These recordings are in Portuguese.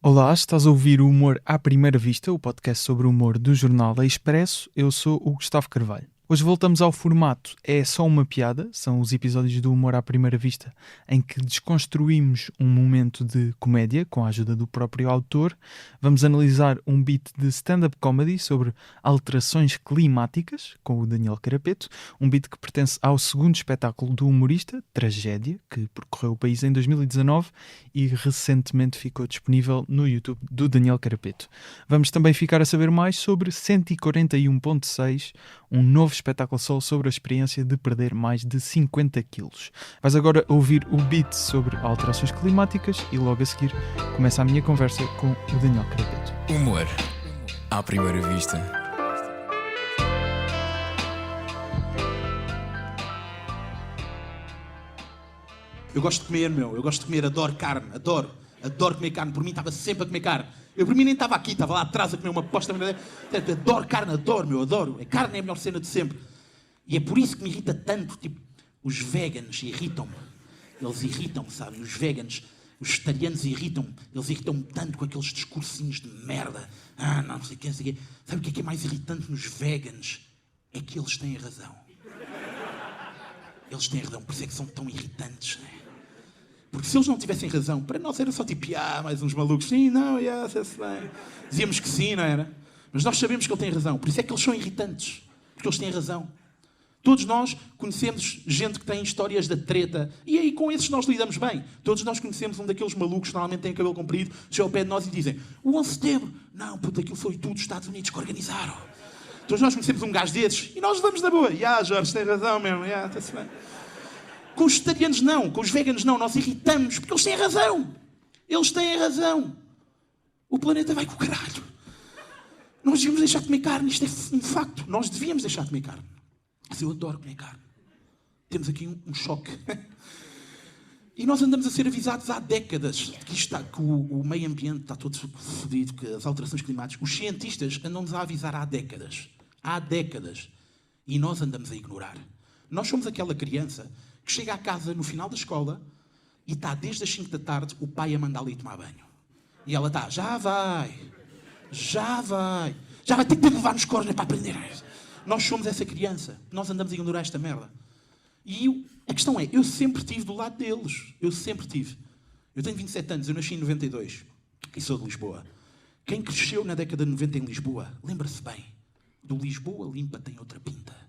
Olá, estás a ouvir o Humor à Primeira Vista, o podcast sobre o humor do jornal Expresso. Eu sou o Gustavo Carvalho. Hoje voltamos ao formato É Só Uma Piada, são os episódios do Humor à Primeira Vista em que desconstruímos um momento de comédia com a ajuda do próprio autor. Vamos analisar um beat de stand-up comedy sobre alterações climáticas com o Daniel Carapeto, um beat que pertence ao segundo espetáculo do humorista, Tragédia, que percorreu o país em 2019 e recentemente ficou disponível no YouTube do Daniel Carapeto. Vamos também ficar a saber mais sobre 141.6, um novo espetáculo solo sobre a experiência de perder mais de 50 quilos. Vais agora ouvir o beat sobre alterações climáticas e logo a seguir começa a minha conversa com o Daniel Carapeto. Humor à primeira vista. Eu gosto de comer, eu gosto de comer, adoro carne, adoro comer carne. Por mim estava sempre a comer carne. Eu por mim nem estava aqui, estava lá atrás a comer uma posta. Adoro carne, adoro. A carne é a melhor cena de sempre. E é por isso que me irrita tanto, tipo, os veganos irritam-me. Eles irritam-me, sabem? Os veganos, os vegetarianos irritam-me. Eles irritam-me tanto com aqueles discursinhos de merda. Não sei o que, não sei o quê. Sabe o que é mais irritante nos veganos? É que eles têm razão. Eles têm razão, por isso é que são tão irritantes, não é? Porque se eles não tivessem razão, para nós era só tipo, mais uns malucos, sim, não, se bem. Dizíamos que sim, não era? Mas nós sabemos que ele tem razão, por isso é que eles são irritantes, porque eles têm razão. Todos nós conhecemos gente que tem histórias da treta, e aí com esses nós lidamos bem. Todos nós conhecemos um daqueles malucos que normalmente têm cabelo comprido, chegam ao pé de nós e dizem, o 11 de setembro, não, puta, aquilo foi tudo os Estados Unidos que organizaram. Todos nós conhecemos um gajo desses, e nós levamos na boa. Jorge, tem razão mesmo, está-se bem. Com os vegetarianos não, com os veganos não, nós irritamos, porque eles têm razão. Eles têm razão. O planeta vai com o caralho. Nós devíamos deixar de comer carne, isto é um facto. Nós devíamos deixar de comer carne. Mas eu adoro comer carne. Temos aqui um choque. E nós andamos a ser avisados há décadas que o meio ambiente está todo fodido, que as alterações climáticas. Os cientistas andam-nos a avisar há décadas. Há décadas. E nós andamos a ignorar. Nós somos aquela criança que chega à casa no final da escola e está desde as 5 da tarde o pai a mandar-lhe ir tomar banho. E ela está, já vai ter que levar nos cornos para aprender. Nós somos essa criança, nós andamos a ignorar esta merda. E a questão é, eu sempre estive do lado deles, eu tenho 27 anos, eu nasci em 92 e sou de Lisboa. Quem cresceu na década de 90 em Lisboa, lembra-se bem, do Lisboa limpa tem outra pinta.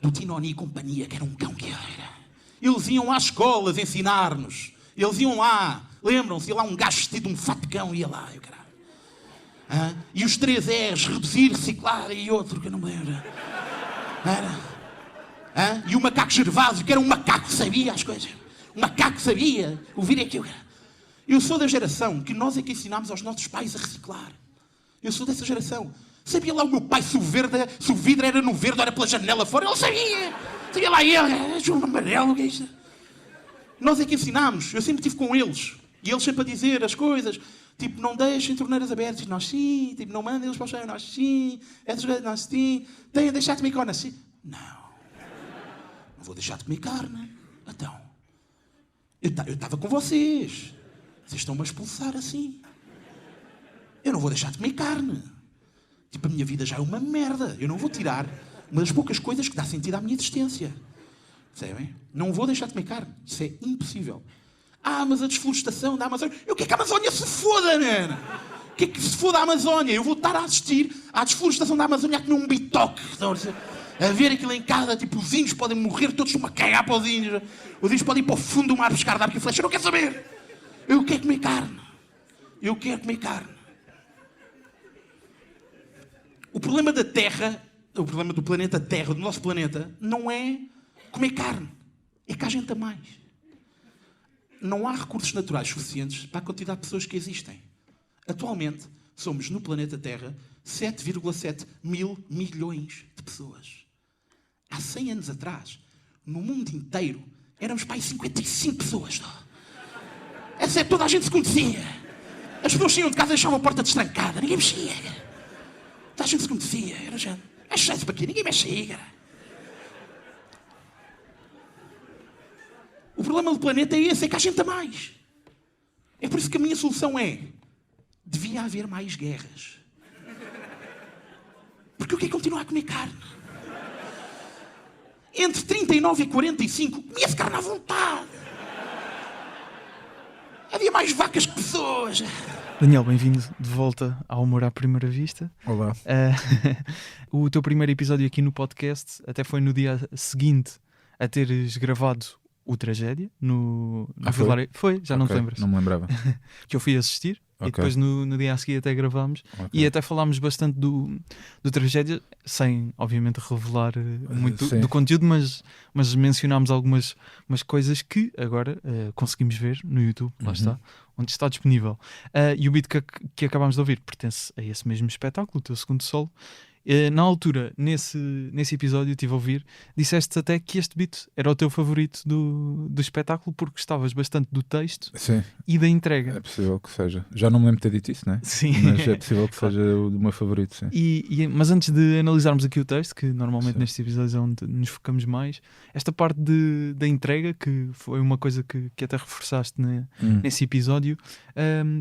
Do Tinoni e companhia, que era um cão que era. Eles iam às escolas ensinar-nos. Eles iam lá, lembram-se, ia lá um gajo vestido de um fato de cão, ia lá, eu caralho. E os 3 R's, reduzir, reciclar e outro, que eu não me lembro. E o macaco Gervásio, que era um macaco que sabia as coisas. Um macaco que sabia ouvir aquilo. Eu sou da geração que nós é que ensinámos aos nossos pais a reciclar. Eu sou dessa geração. Sabia lá o meu pai se o vidro era no verde, era pela janela fora, ele sabia. Sabia lá ele, João Amarelo, o que é isto? Nós é que ensinámos, eu sempre estive com eles. E eles sempre a dizer as coisas, tipo, não deixem torneiras abertas, nós sim, tipo, não mandem eles para o chão, nós sim, essas coisas, nós sim, têm de deixar de comer carne, sim. Não vou deixar de comer carne. Então, eu estava com vocês estão-me a expulsar assim. Eu não vou deixar de comer carne. Tipo, a minha vida já é uma merda. Eu não vou tirar uma das poucas coisas que dá sentido à minha existência. Percebem? Não vou deixar de comer carne. Isso é impossível. Mas a desflorestação da Amazónia... Eu quero que a Amazónia se foda, man! O que é que se foda a Amazónia? Eu vou estar a assistir à desflorestação da Amazónia a comer um bitoque. A ver aquilo em casa. Tipo, os índios podem morrer todos uma cagar para os índios. Os índios podem ir para o fundo do mar buscar, dar aqui flecha. Eu não quero saber. Eu quero comer carne. O problema da Terra, o problema do planeta Terra, do nosso planeta, não é comer carne. É que há gente a mais. Não há recursos naturais suficientes para a quantidade de pessoas que existem. Atualmente, somos no planeta Terra 7,7 mil milhões de pessoas. Há 100 anos atrás, no mundo inteiro, éramos para aí 55 pessoas. Essa é toda a gente se conhecia. As pessoas saíam de casa e deixavam a porta destrancada. Ninguém mexia. Toda a gente se conhecia. Era gente. Mexe para aqui. Ninguém mexe aí, cara. O problema do planeta é esse. É que há gente a mais. É por isso que a minha solução é: devia haver mais guerras. Porque eu quero continuar a comer carne. Entre 39 e 45, comia-se carne à vontade. Havia mais vacas que pessoas. Daniel, bem-vindo de volta ao Humor à Primeira Vista. Olá. O teu primeiro episódio aqui no podcast até foi no dia seguinte a teres gravado o Tragédia no Foi? Foi, já não te lembras? Não me lembrava. Que eu fui assistir e depois no dia a seguir até gravámos e até falámos bastante do Tragédia, sem obviamente revelar muito do conteúdo, mas mencionámos algumas coisas que agora conseguimos ver no YouTube, lá está, onde está disponível. E o beat que acabámos de ouvir pertence a esse mesmo espetáculo, o teu segundo solo. Na altura, nesse episódio, estive a ouvir, disseste até que este beat era o teu favorito do espetáculo porque gostavas bastante do texto e da entrega. É possível que seja. Já não me lembro de ter dito isso, não é? Sim. Mas é possível que seja o do meu favorito, sim. Mas antes de analisarmos aqui o texto, que normalmente nestes episódios é onde nos focamos mais, esta parte da entrega, que foi uma coisa que até reforçaste nesse episódio,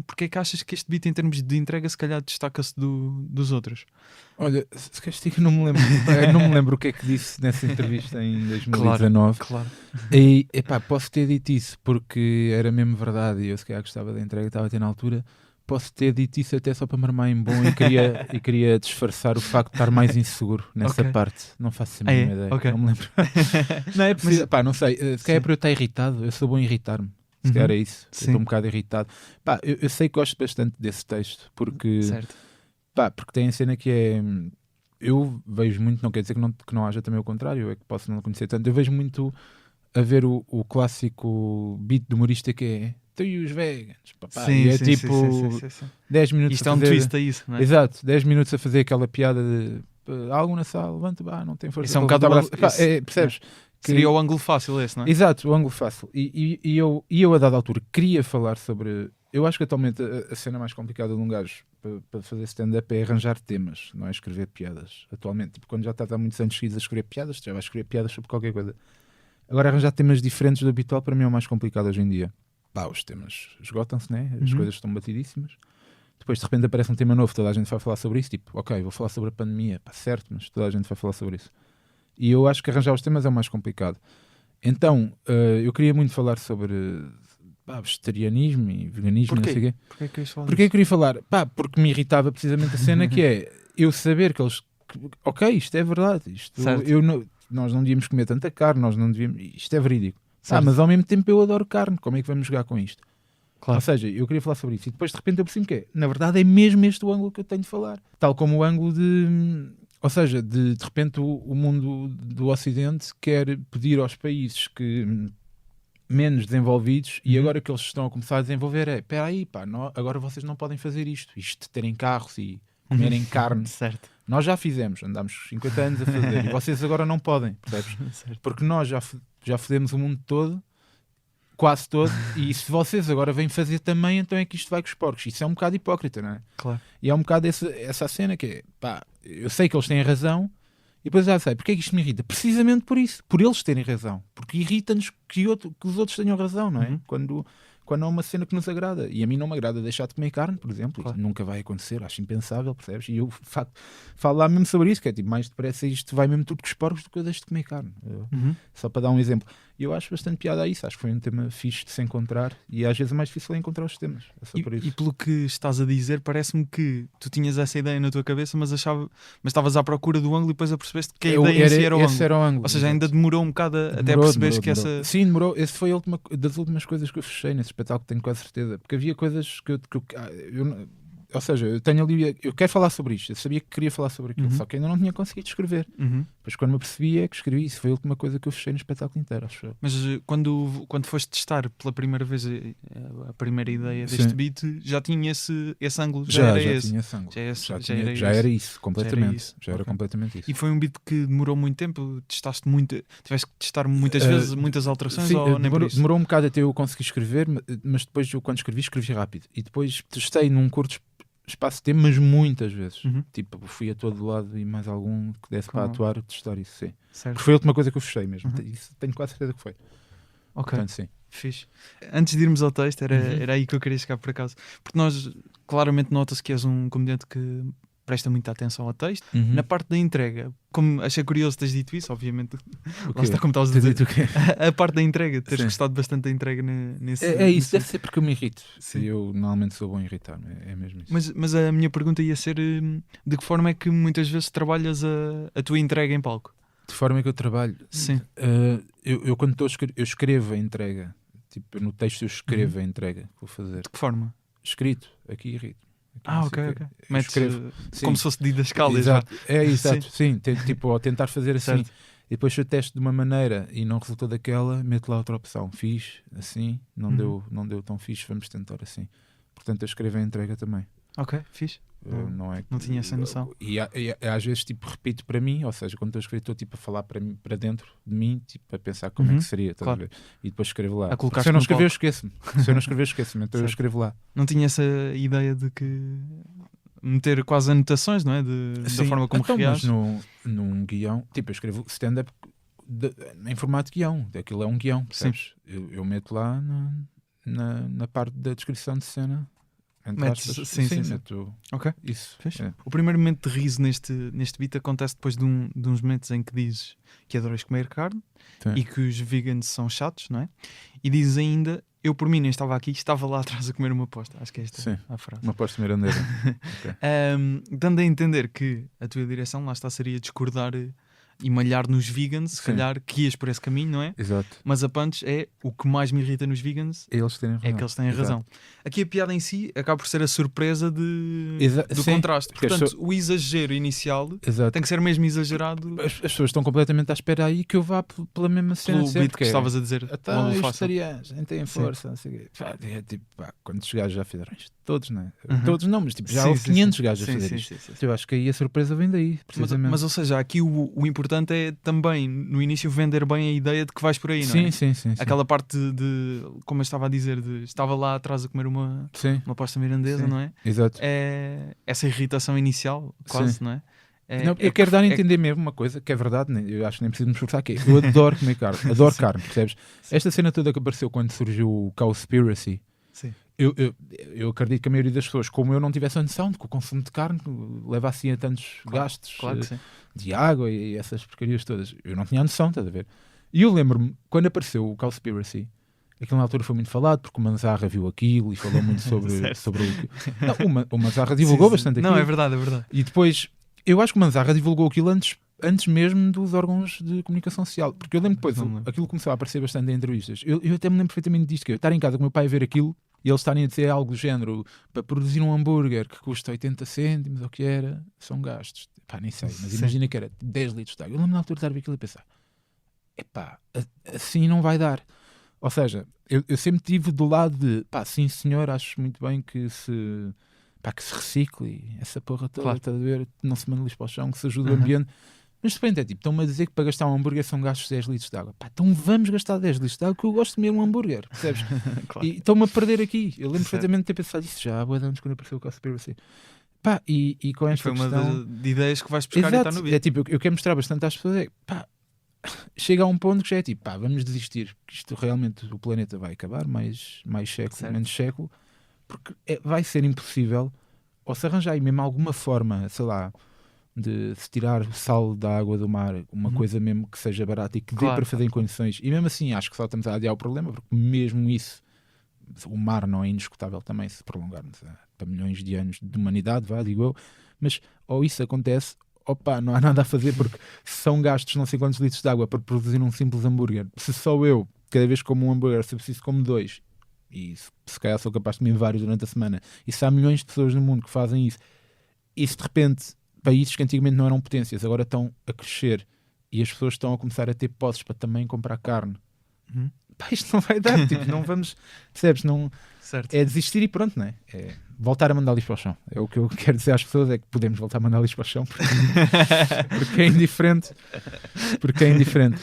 porque é que achas que este beat, em termos de entrega, se calhar destaca-se dos outros? Olha, se queres dizer que não me lembro. Não me lembro o que é que disse nessa entrevista em 2019. Claro. E posso ter dito isso porque era mesmo verdade e eu se calhar gostava da entrega que estava a ter na altura. Posso ter dito isso até só para me armar em bom e queria disfarçar o facto de estar mais inseguro nessa parte. Não faço a mínima ideia. Okay. Não me lembro. Não é preciso. Não sei. Se calhar é para eu estar irritado. Eu sou bom em irritar-me. Se calhar é isso. Estou um bocado irritado. Eu sei que gosto bastante desse texto porque... Certo. Porque tem a cena que é... Eu vejo muito, não quer dizer que não haja também o contrário, é que posso não conhecer tanto. Eu vejo muito a ver o clássico beat de humorista que é tu e os veganos, sim, e é sim, tipo sim. 10 minutos isto a fazer... é um twist a isso, não é? Exato, 10 minutos a fazer aquela piada de algo na sala, levanta, não tem força. Isso é um bocado percebes? Seria o ângulo fácil esse, não é? Exato, o ângulo fácil. E eu a dada altura queria falar sobre... Eu acho que atualmente a cena mais complicada de um gajo para fazer stand-up é arranjar temas, não é escrever piadas. Atualmente, tipo, quando já está há muitos anos seguidos a escrever piadas, já vai escrever piadas sobre qualquer coisa. Agora, arranjar temas diferentes do habitual para mim é o mais complicado hoje em dia. Os temas esgotam-se, né? As coisas estão batidíssimas. Depois, de repente, aparece um tema novo, toda a gente vai falar sobre isso. Tipo, ok, vou falar sobre a pandemia. Certo, mas toda a gente vai falar sobre isso. E eu acho que arranjar os temas é o mais complicado. Então, eu queria muito falar sobre... vegetarianismo e veganismo, não sei o quê. Porquê eu queria falar? Porque me irritava precisamente a cena que é eu saber que eles... Ok, isto é verdade. Nós não devíamos comer tanta carne, nós não devíamos... Isto é verídico. Mas ao mesmo tempo eu adoro carne. Como é que vamos jogar com isto? Claro. Ou seja, eu queria falar sobre isso. E depois de repente eu percebo que é. Na verdade é mesmo este o ângulo que eu tenho de falar. Tal como o ângulo de... Ou seja, de repente o mundo do Ocidente quer pedir aos países que... menos desenvolvidos e agora que eles estão a começar a desenvolver espera aí, agora vocês não podem fazer isto de terem carros e comerem carne. Certo. Nós já fizemos, andámos 50 anos a fazer e vocês agora não podem, percebes? Porque nós já fodemos o mundo todo, quase todo, e se vocês agora vêm fazer também, então é que isto vai com os porcos. Isso é um bocado hipócrita, não é? Claro. E é um bocado essa cena que é, eu sei que eles têm razão. E depois já sei, porque é que isto me irrita? Precisamente por isso, por eles terem razão. Porque irrita-nos que os outros tenham razão, não é? Quando há uma cena que nos agrada. E a mim não me agrada deixar de comer carne, por exemplo. Claro. Nunca vai acontecer, acho impensável, percebes? E eu falo lá mesmo sobre isso, que é tipo, mais depressa isto vai mesmo tudo com os porcos do que eu deixo de comer carne. Só para dar um exemplo. E eu acho bastante piada a isso, acho que foi um tema fixe de se encontrar e às vezes é mais difícil encontrar os temas. É só por isso. E pelo que estás a dizer, parece-me que tu tinhas essa ideia na tua cabeça, mas estavas à procura do ângulo e depois percebeste que a ideia em si era o ângulo. Ou seja, ainda demorou um bocado até perceberes que essa... Sim, demorou. Esse foi das últimas coisas que eu fechei nesse espetáculo, tenho quase certeza. Porque havia coisas que eu ou seja, eu tenho ali, eu quero falar sobre isto, eu sabia que queria falar sobre aquilo, só que ainda não tinha conseguido escrever. Depois quando me apercebi é que escrevi, isso foi a última coisa que eu fechei no espetáculo inteiro, acho eu. Mas quando foste testar pela primeira vez a primeira ideia deste beat, já tinha esse ângulo? Já tinha esse ângulo. Já era isso, completamente. Já era completamente isso. E foi um beat que demorou muito tempo? Testaste muito? Tiveste que testar muitas vezes, muitas alterações? Sim, ou nem demorou um bocado até eu conseguir escrever, mas depois eu quando escrevi rápido. E depois testei num curto espaço de tempo, mas muitas vezes. Tipo, fui a todo lado e mais algum que desse para atuar, testar isso, sim. Certo. Porque foi a última coisa que eu fechei mesmo. Isso tenho quase certeza que foi. Ok. Portanto, sim. Fixe. Antes de irmos ao texto, era aí que eu queria chegar por acaso. Porque nós, claramente, nota-se que és um comediante que presta muita atenção ao texto. Na parte da entrega, como achei curioso teres dito isso, obviamente, lá está como estavas a dizer, a parte da entrega, teres gostado bastante da entrega nesse... É isso, deve ser porque eu me irrito. Sim. Eu normalmente sou bom a irritar-me, é mesmo isso. Mas a minha pergunta ia ser de que forma é que muitas vezes trabalhas a tua entrega em palco? De forma que eu trabalho? Sim. Eu quando eu escrevo a entrega. Tipo, no texto eu escrevo a entrega que vou fazer. De que forma? Escrito, aqui irrito. Ok. Metes como se fosse didascália. Exato. É exato, sim. Tipo, ao tentar fazer assim. Certo. E depois se eu testo de uma maneira e não resultou daquela, meto lá outra opção. Fiz assim, não deu tão fixe, vamos tentar assim. Portanto, eu escrevo a entrega também. Ok, fixe. Não tinha essa noção. E às vezes tipo, repito para mim, ou seja, quando estou a escrever estou tipo, a falar para dentro de mim, tipo, a pensar como é que seria, claro. E depois escrevo lá. A Se eu não escrever, eu esqueço-me. Então eu escrevo lá. Não tinha essa ideia de que meter quase anotações, não é? Da forma como reages. Mas num guião, tipo, eu escrevo stand-up em formato de guião. Aquilo é um guião, percebes? Eu meto lá na parte da descrição de cena. Sim. Ok. Isso. É. O primeiro momento de riso neste beat acontece depois de uns momentos em que dizes que adoras comer carne e que os vegans são chatos, não é? E dizes ainda, eu por mim nem estava aqui, estava lá atrás a comer uma posta. Acho que é esta a frase. Uma posta mirandeira. Okay. Dando a entender que a tua direção lá está seria discordar e malhar nos vegans, se calhar que ias por esse caminho, não é? Exato. Mas a punch é o que mais me irrita nos vegans, é que eles têm razão. Aqui a piada em si acaba por ser a surpresa do contraste. Portanto, o exagero inicial tem que ser mesmo exagerado. As pessoas estão completamente à espera aí que eu vá pela mesma cena. Pelo beat que estavas a dizer. Os vegetarianos, nem têm força. Não sei o quê. É tipo, quantos gajos já fizeram isto? Todos, não é? Todos não, mas tipo, já houve 500 gajos a fazer isto. Eu acho que aí a surpresa vem daí, precisamente. Mas ou seja, aqui o importante é também, no início, vender bem a ideia de que vais por aí, não é? Sim. Aquela parte de, como eu estava a dizer, estava lá atrás a comer uma pasta mirandesa, não é? Exato. É essa irritação inicial, quase, não é? Eu quero dar a entender mesmo uma coisa que é verdade, eu acho que nem preciso me esforçar aqui. Eu adoro comer carne, adoro carne, percebes? Esta cena toda que apareceu quando surgiu o Cowspiracy, eu acredito que a maioria das pessoas, como eu, não tivesse a noção de que o consumo de carne leva assim a tantos gastos de água e essas porcarias todas. Eu não tinha a noção, estás a ver? E eu lembro-me, quando apareceu o Cowspiracy, aquilo na altura foi muito falado, porque o Manzarra viu aquilo e falou muito sobre o Manzarra divulgou bastante aquilo. Não, é verdade. E depois, eu acho que o Manzarra divulgou aquilo antes mesmo dos órgãos de comunicação social, porque eu lembro depois, aquilo começou a aparecer bastante em entrevistas. Eu até me lembro perfeitamente disto, que eu estar em casa com o meu pai a ver aquilo e eles estarem a dizer algo do género, para produzir um hambúrguer que custa 80 cêntimos, ou o que era, são gastos. Pá, nem sei, mas imagina que era 10 litros de água. Eu lembro na altura de estar a ver aquilo e pensar, assim não vai dar. Ou seja, eu sempre estive do lado de, sim senhor, acho muito bem que se recicle essa porra toda, está a ver, não se manda lixo para o chão, que se ajude o ambiente. Mas de repente é tipo, estão-me a dizer que para gastar um hambúrguer são gastos 10 litros de água. Então vamos gastar 10 litros de água, que eu gosto de comer um hambúrguer, percebes? E estão-me a perder aqui. Eu lembro perfeitamente de ter pensado isso já há boa anos quando apareceu o Cowspiracy. E com esta foi uma questão... de ideias que vais buscar. Exato. E está no vídeo. É tipo, eu quero mostrar bastante às pessoas, chega a um ponto que já é tipo, vamos desistir, que isto realmente o planeta vai acabar, mais século, menos século, porque vai ser impossível, ou se arranjar aí mesmo alguma forma, sei lá, de se tirar o sal da água do mar, uma coisa mesmo que seja barata e que dê para fazer em condições, e mesmo assim acho que só estamos a adiar o problema, porque mesmo isso, o mar não é indiscutável também se prolongarmos para milhões de anos de humanidade, digo eu, mas ou isso acontece, não há nada a fazer, porque são gastos não sei quantos litros de água para produzir um simples hambúrguer. Se só eu, cada vez como um hambúrguer, se preciso como 2, e se calhar sou capaz de comer vários durante a semana, e se há milhões de pessoas no mundo que fazem isso, e se de repente países que antigamente não eram potências agora estão a crescer e as pessoas estão a começar a ter posses para também comprar carne, isto não vai dar, tipo, não vamos, percebes? Não, é desistir e pronto, não é? É voltar a mandar lixo para o chão. É o que eu quero dizer às pessoas, é que podemos voltar a mandar lixo para o chão porque é indiferente.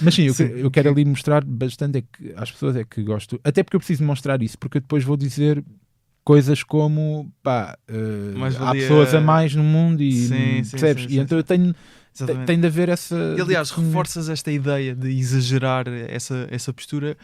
Mas sim, eu quero ali mostrar bastante às pessoas é que gosto, até porque eu preciso mostrar isso, porque eu depois vou dizer coisas como há pessoas a mais no mundo e percebes? E então eu tenho de haver essa... E aliás, reforças esta ideia de exagerar essa postura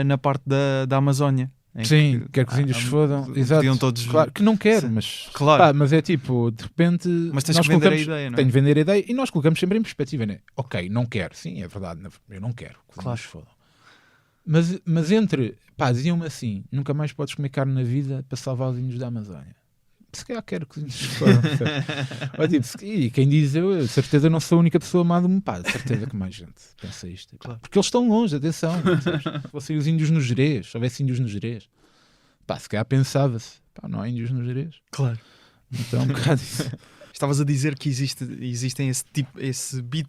na parte da Amazónia. em Sim, quer que os índios se fodam. Exato. Podiam todos... Claro que não quero, Sim. mas, Claro. pá, mas é tipo, de repente. Mas tens nós que vender a colocamos- ideia, não é? Tenho de vender a ideia e nós colocamos sempre em perspectiva, né? Ok, não quero. Sim, é verdade, eu não quero que os Claro. índios se fodam. Mas entre, pá, diziam-me assim: nunca mais podes comer carne na vida para salvar os índios da Amazónia. Se calhar quero que os índios se fodam. Ou tipo, e quem diz eu, de certeza não sou a única pessoa amada, pá, de certeza que mais gente pensa isto. Claro. Porque eles estão longe, atenção. Sabes? Se fossem os índios no Gerês, se houvesse índios no Gerês, pá, se calhar pensava-se, pá, não há índios no Gerês. Claro. Então é um bocado isso. Estavas a dizer que existem esse beat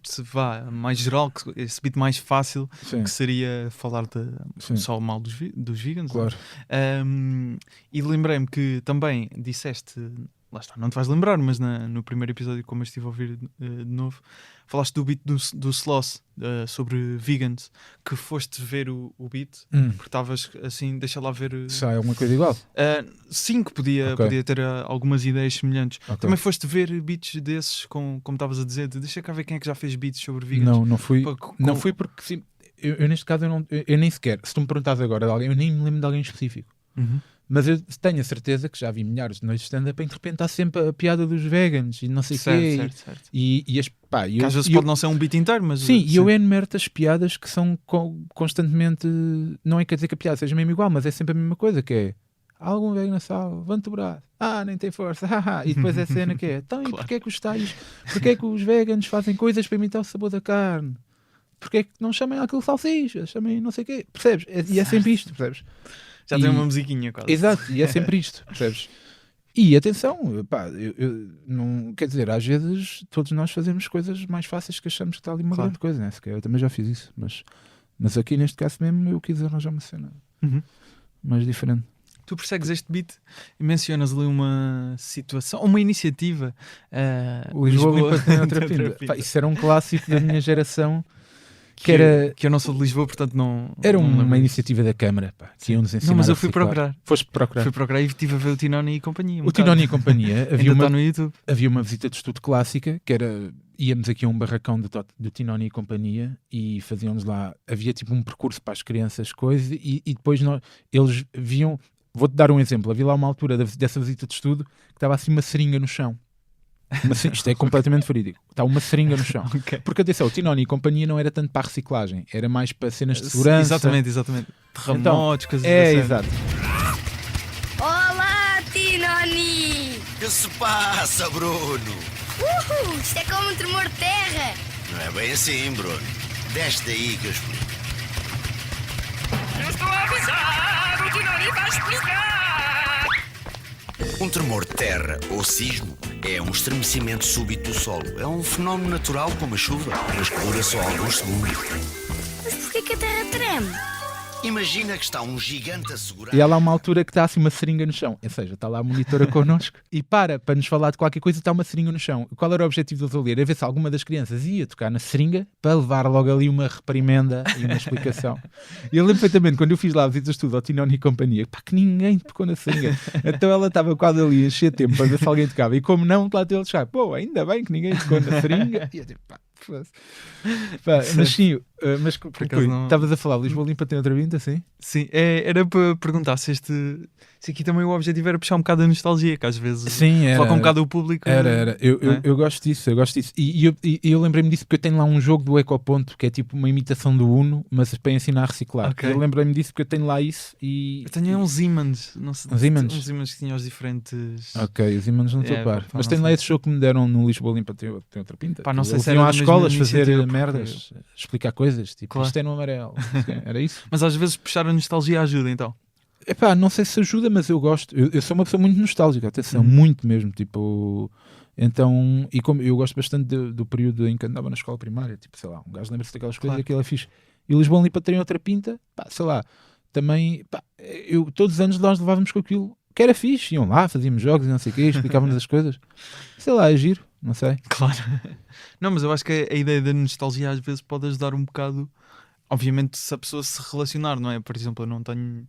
mais geral, esse beat mais fácil, Sim, que seria falar sim, só mal dos vegans. claro. E lembrei-me que também disseste, lá está, não te vais lembrar, mas no primeiro episódio, como eu estive a ouvir de novo, falaste do beat do Sloss, sobre vegans, que foste ver o beat, porque estavas assim, deixa lá ver. Sai alguma coisa igual? Sim, que podia ter algumas ideias semelhantes. Ok. Também foste ver beats desses, como estavas a dizer, deixa cá ver quem é que já fez beats sobre vegans. Não fui. Pá, Não fui porque sim, eu neste caso eu nem sequer, se tu me perguntas agora de alguém, eu nem me lembro de alguém específico. Uhum. Mas eu tenho a certeza que já vi milhares de noites de stand-up em que de repente há sempre a piada dos vegans e não sei o quê. Certo. E as, pá, Que às vezes pode não ser um beat inteiro, mas... sim, e eu enumero as piadas que são constantemente. Não é quer dizer que a piada seja mesmo igual, mas é sempre a mesma coisa, que é há algum vegano na sala, levanta o braço, nem tem força, e depois a cena que é, então e porquê é que porquê é que os veganos fazem coisas para imitar o sabor da carne? Porquê é que não chamem aquilo salsicha, chamem não sei o quê, percebes? E é sempre isto, percebes? Já tem uma musiquinha quase. Exato, e é sempre isto, percebes? E atenção, pá, eu não, quer dizer, às vezes todos nós fazemos coisas mais fáceis que achamos que está ali uma Claro. grande coisa, né? Se calhar eu também já fiz isso, mas aqui neste caso mesmo eu quis arranjar uma cena Uhum. mais diferente. Tu persegues este beat e mencionas ali uma situação, uma iniciativa. O Lisboa limpa tem outra tem pinta. pinta. Pá, isso era um clássico da minha geração, que era eu não sou de Lisboa, portanto não... era não uma lembro. iniciativa da Câmara, pá, que iam-nos ensinar Não, mas a eu fui reciclar. procurar. Foste procurar. Fui procurar e estive a ver o Tinoni e companhia. O Tinoni e companhia, Ainda havia está no YouTube. havia uma visita de estudo clássica, que era, íamos aqui a um barracão do Tinoni e companhia e fazíamos lá, havia tipo um percurso para as crianças, coisas, e depois eles viam, vou-te dar um exemplo, havia lá uma altura dessa visita de estudo que estava assim uma seringa no chão. Isto é completamente verídico. Está uma seringa no chão. Ok. Porque atenção, o Tinoni e companhia não era tanto para a reciclagem, era mais para cenas de segurança. Exatamente. Terremotos, coisas É, desse exato. Olá, Tinoni! Que se passa, Bruno? Isto é como um tremor de terra! Não é bem assim, Bruno. Desce daí que eu explico. Eu estou a avisar! O Tinoni vai explicar! Um tremor de terra ou sismo é um estremecimento súbito do solo. É um fenómeno natural como a chuva, mas que dura só alguns segundos. Mas porquê que a terra treme? Imagina que está um gigante a segurar. E há lá uma altura que está assim uma seringa no chão. Ou seja, está lá a monitora connosco e para nos falar de qualquer coisa, está uma seringa no chão. Qual era o objetivo deles ali? Era ver se alguma das crianças ia tocar na seringa para levar logo ali uma reprimenda e uma explicação. E eu lembro perfeitamente, quando eu fiz lá a visita de estudo ao Tinoni e companhia, pá, que ninguém tocou na seringa. Então ela estava quase ali a encher tempo para ver se alguém tocava. E como não, lá teve ele chegar, pô, ainda bem que ninguém tocou na seringa. E eu digo, pá, foda-se. Pá, mas sim, mas acaso não- estavas a falar, Lisboa limpa tem outra vinda, assim? Sim, era para perguntar se aqui também o objetivo era puxar um bocado a nostalgia, que às vezes Sim, era. foca um bocado o público. Era. não é? Eu gosto disso, E eu lembrei-me disso porque eu tenho lá um jogo do Ecoponto que é tipo uma imitação do Uno, mas para ensinar a reciclar. Ok. Eu lembrei-me disso porque eu tenho lá isso e... Eu tenho uns Siemens, não sei, Uns Siemens? uns Siemens que tinham os diferentes. Ok, os imãs não estou a par. pá, Mas não tenho lá sei. esse jogo que me deram no Lisboa Limpa, tem outra pinta. Pá, não sei Eles se iam era às da mesma escolas fazer iniciativa, porque- merdas, explicar coisas, tipo, Claro. isto é no amarelo. Era isso? Mas às vezes puxar a nostalgia ajuda, então. Epá, não sei se ajuda, mas eu gosto. Eu sou uma pessoa muito nostálgica, atenção, muito mesmo. Tipo, então, e como eu gosto bastante do período em que andava na escola primária, tipo, sei lá, um gajo lembra-se daquelas coisas Claro. e aquilo é fixe. E o Lisboa Limpa tem outra pinta, pá, sei lá, também, pá, todos os anos nós levávamos com aquilo que era fixe, iam lá, fazíamos jogos e não sei o quê, explicávamos as coisas, sei lá, é giro, não sei. Claro. Não, mas eu acho que a ideia da nostalgia às vezes pode ajudar um bocado. Obviamente, se a pessoa se relacionar, não é? Por exemplo, eu não tenho.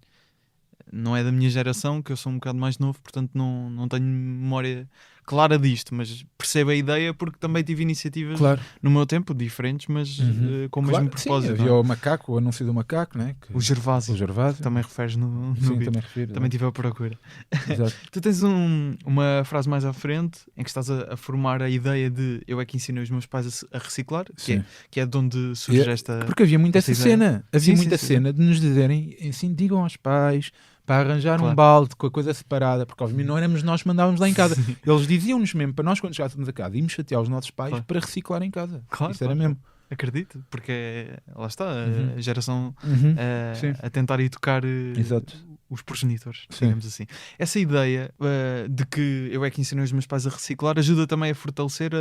Não é da minha geração, que eu sou um bocado mais novo, portanto não tenho memória clara disto, mas percebo a ideia porque também tive iniciativas Claro. no meu tempo, diferentes, mas com o Claro, mesmo propósito. Sim, havia não é? o macaco, o anúncio do macaco, né? O Gervásio. O Gervásio. Também referes no Sim, vídeo. também refiro. Também tive a procura. Exato. Tu tens uma frase mais à frente em que estás a formar a ideia de eu é que ensinei os meus pais a reciclar, Sim. que é de onde surge esta... Porque havia muita essa essa ideia. cena. Havia Sim, muita sim, cena de nos dizerem assim, digam aos pais para arranjar Claro. um balde com a coisa separada, porque obviamente não éramos nós que mandávamos lá em casa. Eles diziam-nos mesmo para nós, quando chegássemos a casa, íamos chatear os nossos pais Claro. para reciclar em casa. Claro, Isso era claro. mesmo. Acredito, porque lá está, Uhum. a geração Sim. a tentar educar Exato. os progenitores, Sim. digamos assim. Essa ideia de que eu é que ensinei os meus pais a reciclar ajuda também a fortalecer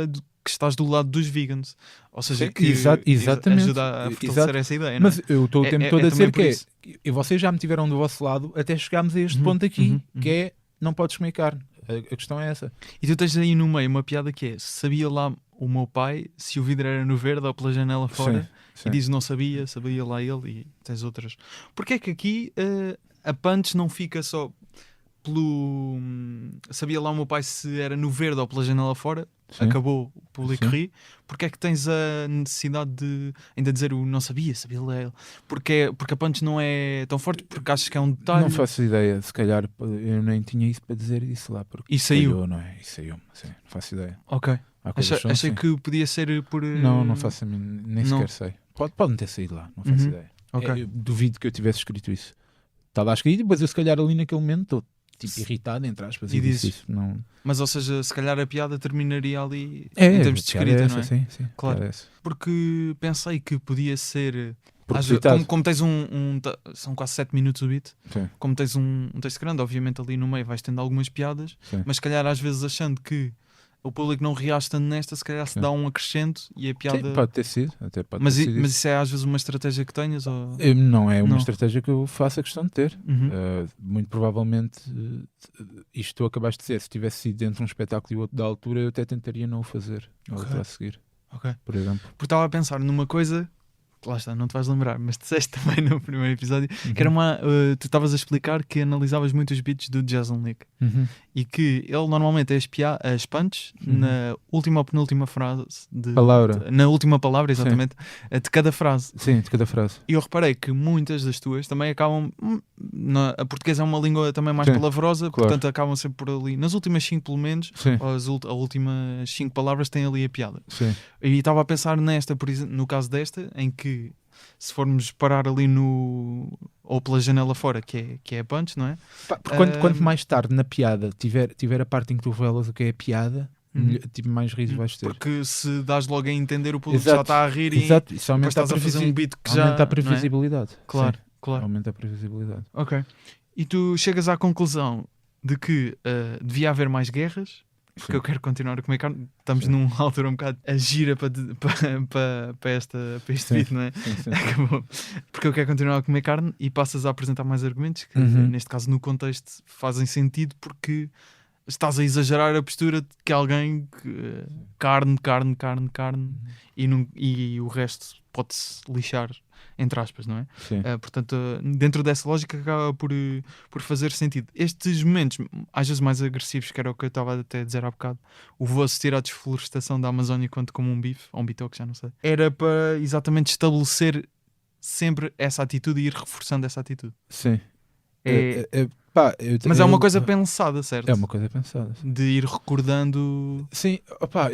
que estás do lado dos vegans. Ou seja, Sim, que exatamente. ajuda a fortalecer Exato. essa ideia. Não é? Mas eu estou o tempo todo a também dizer por que isso. e vocês já me tiveram do vosso lado até chegarmos a este Uhum, ponto aqui, uhum, que é não podes comer carne. A questão é essa. E tu tens aí no meio uma piada que é: sabia lá o meu pai se o vidro era no verde ou pela janela fora? Sim. E diz não sabia, sabia lá ele, e tens outras. Porque é que aqui a punch não fica só pelo sabia lá o meu pai se era no verde ou pela janela fora? Sim. Acabou o público Sim. ri. Porque é que tens a necessidade de ainda dizer o não sabia, sabia lá ele? Porque a punch não é tão forte, porque achas que é um detalhe. Não faço ideia, se calhar eu nem tinha isso para dizer isso lá. Porque E saiu. calhou, não é? E saiu, sim, não faço ideia. Ok. Há coisas que são Achei assim. que podia ser por. Não faço a mim, nem não. sequer sei. Pode não ter saído lá, não faço Uhum. ideia. Ok. Eu duvido que eu tivesse escrito isso. Está lá escrito, mas eu se calhar ali naquele momento estou tipo irritado, entre aspas, E e disse dizes. isso. Não... Mas, ou seja, se calhar a piada terminaria ali É, em termos de a piada escrita, é não é? essa, Sim, Claro. piada é essa. Porque pensei que podia ser. Propositado. Como tens são quase 7 minutos o beat. Sim. Como tens um texto grande, obviamente ali no meio vais tendo algumas piadas, Sim. mas se calhar às vezes achando que o público não reage tanto nesta, se calhar se Sim. dá um acrescento e a piada. Sim, pode ter sido. Até pode mas, ter sido mas isso é às vezes uma estratégia que tenhas? Ou... Não é uma Não. estratégia que eu faço a questão de ter. Uhum. Muito provavelmente, isto tu acabaste de dizer, se tivesse sido entre um espetáculo e outro da altura, eu até tentaria não o fazer. Ou Ok. outra a seguir, Ok. por exemplo. Porque estava a pensar numa coisa, que lá está, não te vais lembrar, mas disseste também no primeiro episódio, que era tu estavas a explicar que analisavas muito os beats do Jason League. Uhum. E que ele normalmente é as punch na última ou penúltima frase Palavra. na última palavra, exatamente, de cada frase. Sim, de cada frase. E eu reparei que muitas das tuas também acabam a portuguesa é uma língua também mais Sim, palavrosa, claro. portanto acabam sempre por ali, nas últimas 5 pelo menos, Sim, ou as últimas 5 palavras têm ali a piada. sim. E estava a pensar nesta, por exemplo, no caso desta, em que se formos parar ali ou pela janela fora, que é a punch, não é? Pá, porque quanto mais tarde na piada tiver a parte em que tu revelas o que é a piada, tipo, mais risos vais ter. Porque se dás logo a entender, o público Exato. já está a rir e Exato, isso depois aumenta estás a fazer um beat que já... aumenta a não é? previsibilidade. Claro, Sim, claro. aumenta a previsibilidade. Ok. E tu chegas à conclusão de que devia haver mais guerras, porque Sim. eu quero continuar a comer carne. Estamos Sim. numa altura um bocado a gira para este Sim. vídeo, não é? Sim, sim. Acabou. Porque eu quero continuar a comer carne e passas a apresentar mais argumentos que, Uhum. neste caso, no contexto, fazem sentido porque estás a exagerar a postura de que alguém carne e o resto pode-se lixar, entre aspas, não é? Sim. Portanto, dentro dessa lógica acaba por fazer sentido. Estes momentos, às vezes mais agressivos, que era o que eu estava até a dizer há bocado, o vou assistir à desflorestação da Amazónia quanto como um bife, ou um bitoque, já não sei, era para exatamente estabelecer sempre essa atitude e ir reforçando essa atitude. Sim. Mas é uma coisa pensada, certo? É uma coisa pensada. Sim. De ir recordando... Sim, opá,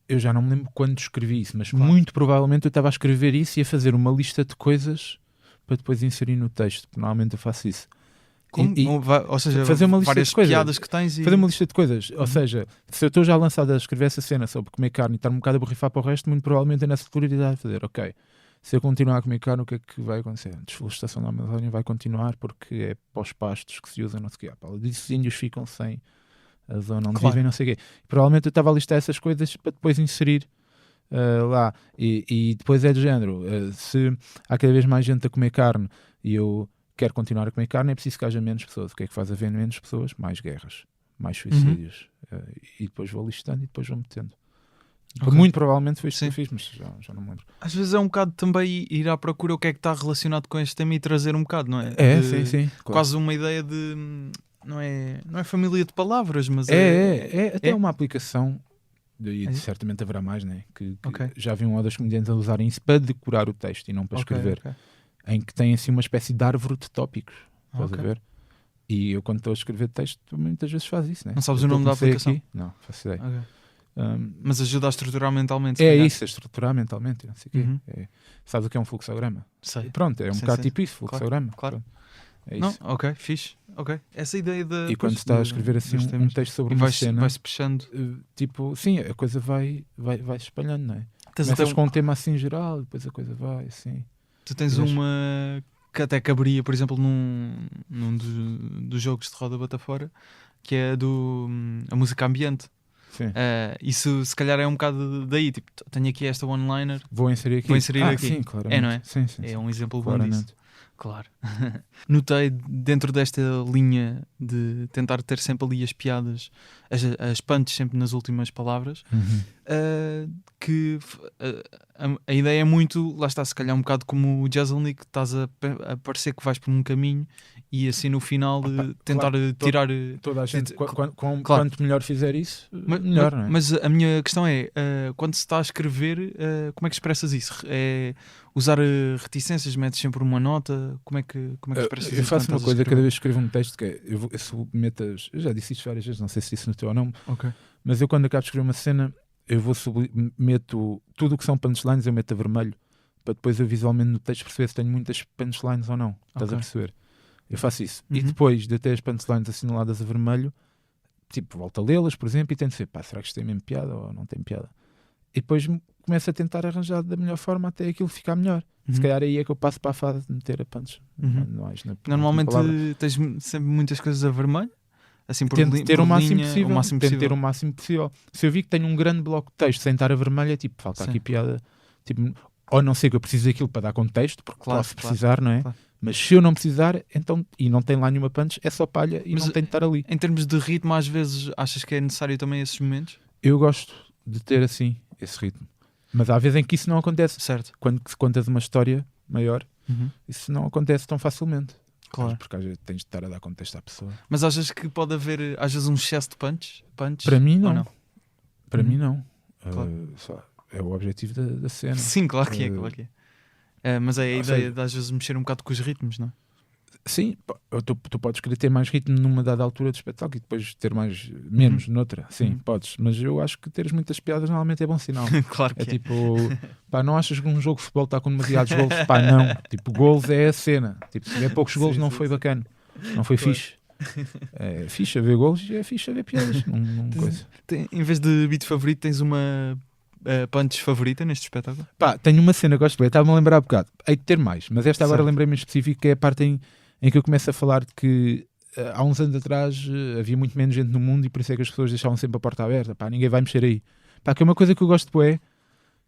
eu já não me lembro quando escrevi isso, mas Claro. muito provavelmente eu estava a escrever isso e a fazer uma lista de coisas para depois inserir no texto. Normalmente eu faço isso. ou seja, fazer uma lista várias de coisas. piadas que tens e... Fazer uma lista de coisas. Ou seja, se eu estou já lançado a escrever essa cena sobre comer carne e estar um bocado a borrifar para o resto, muito provavelmente é nessa prioridade de fazer, ok, se eu continuar a comer carne, o que é que vai acontecer? A desflorestação da Amazónia vai continuar porque é para os pastos que se usam, não sei o quê. Os índios ficam sem a zona onde Claro. vivem, não sei o quê. Provavelmente eu estava a listar essas coisas para depois inserir lá. E depois é do género, se há cada vez mais gente a comer carne e eu quero continuar a comer carne, é preciso que haja menos pessoas. O que é que faz haver menos pessoas? Mais guerras, mais suicídios. E depois vou listando e depois vou metendo. Ok. Muito provavelmente foi isto que eu Sim. fiz, mas já não me lembro. Às vezes é um bocado também ir à procura o que é que está relacionado com este tema e trazer um bocado, não é? É, De- sim. Claro. Quase uma ideia de não é família de palavras, mas Até uma aplicação, e É? certamente haverá mais, né? que Ok. já vi um ou dois comediantes a usarem isso para decorar o texto e não para Ok, escrever, ok. em que tem assim uma espécie de árvore de tópicos. Estás Ok. a ver? E eu, quando estou a escrever texto, muitas vezes faz isso, né? Não sabes Eu o nome da comecei aplicação? aqui- Não, faço ideia. Ok. Um, Mas ajuda a estruturar mentalmente. se é calhar. isso, a estruturar mentalmente. Não sei o quê. Uhum. Sabes o que é um fluxograma? Sei. Pronto, é um Sim, bocado sim. tipo isso, fluxograma. claro. Pronto. É Não, isso. ok, fixe. Ok. Essa ideia de. E quando se está a escrever assim dos um temas. texto sobre E uma vais- cena, vai-se puxando. tipo, sim, a coisa vai se espalhando, não é? Tens até Começas com um tema assim geral, depois a coisa vai assim. Tu tens Tens- uma que até caberia, por exemplo, num dos jogos de roda bota fora, que é a música ambiente. Sim. Isso se calhar é um bocado daí. Tipo, tenho aqui esta one-liner, Vou inserir aqui. Vou inserir aqui. Sim, claramente. É, não é? Sim, sim, é sim. um exemplo bom disso. Claramente. Claro. Notei dentro desta linha de tentar ter sempre ali as piadas, as punches sempre nas últimas palavras, Uhum. que a ideia é muito, lá está, se calhar um bocado como o Jezelnik, estás a parecer que vais por um caminho e assim no final tentar claro, tirar. Toda a gente, Gente, claro. Claro. Quanto melhor fizer isso, melhor, não é? Mas a minha questão é, quando se está a escrever, como é que expressas isso? É usar reticências, metes sempre uma nota? Como é que expressas Eu isso? faço quando uma estás a coisa escrever? cada vez que escrevo um texto que é, eu submeto eu já disse isto várias vezes, não sei se disse no teu ou não, Ok. mas eu quando acabo de escrever uma cena, eu meto tudo o que são punchlines, eu meto a vermelho, para depois eu visualmente no texto perceber se tenho muitas punchlines ou não. Estás a Ok. perceber? Eu faço isso. E Uhum. depois de ter as punchlines assinaladas a vermelho, tipo, volto a lê-las, por exemplo, e tento ver, pá, será que isto tem mesmo piada ou não tem piada? E depois começo a tentar arranjar da melhor forma até aquilo ficar melhor. Se Uhum. calhar aí é que eu passo para a fase de meter a punch. Uhum. Mais na Normalmente palavra. tens sempre muitas coisas a vermelho? Assim por Tento ter por o máximo linha, possível. o máximo Tento possível. ter o máximo possível. Se eu vi que tenho um grande bloco de texto sem estar a vermelho, é tipo, falta Sim. aqui piada. Tipo, ou não sei que eu preciso daquilo para dar contexto, porque Claro, posso claro, precisar, não é? claro. Mas se eu não precisar, então, e não tem lá nenhuma punch, é só palha e Mas não tem de estar ali. Em termos de ritmo, às vezes achas que é necessário também esses momentos? Eu gosto de ter assim, esse ritmo. Mas há vezes em que isso não acontece. Certo. Quando se contas uma história maior, isso não acontece tão facilmente. Claro. Porque às vezes tens de estar a dar contexto à pessoa. Mas achas que pode haver, às vezes, um excesso de punch? Para mim, ou não. Para Uhum. mim, não. Claro. É o objetivo da cena. Sim, claro que é, claro que é. Mas é a ou ideia seja, de às vezes mexer um bocado com os ritmos, não é? Sim, tu podes querer ter mais ritmo numa dada altura do espetáculo e depois ter menos noutra. Sim, Uhum. podes. Mas eu acho que teres muitas piadas normalmente é bom sinal. Claro É que tipo, pá, não achas que um jogo de futebol está com demasiados golos? Pá, não. Tipo, golos é a cena. Tipo, se tiver poucos golos, Sim, não sim, foi sim. bacana. Não foi fixe. É fixe a ver golos e é fixe a ver piadas. Coisa. Em vez de beat favorito, tens uma punch favorita neste espetáculo? Pá, tenho uma cena que gosto de ver, estava-me a lembrar há bocado. Hei de ter mais, mas esta agora Certo. lembrei-me em específico, que é a parte em que eu começo a falar de que há uns anos atrás havia muito menos gente no mundo e por isso é que as pessoas deixavam sempre a porta aberta. Pá, ninguém vai mexer aí. Pá, que é uma coisa que eu gosto de bué.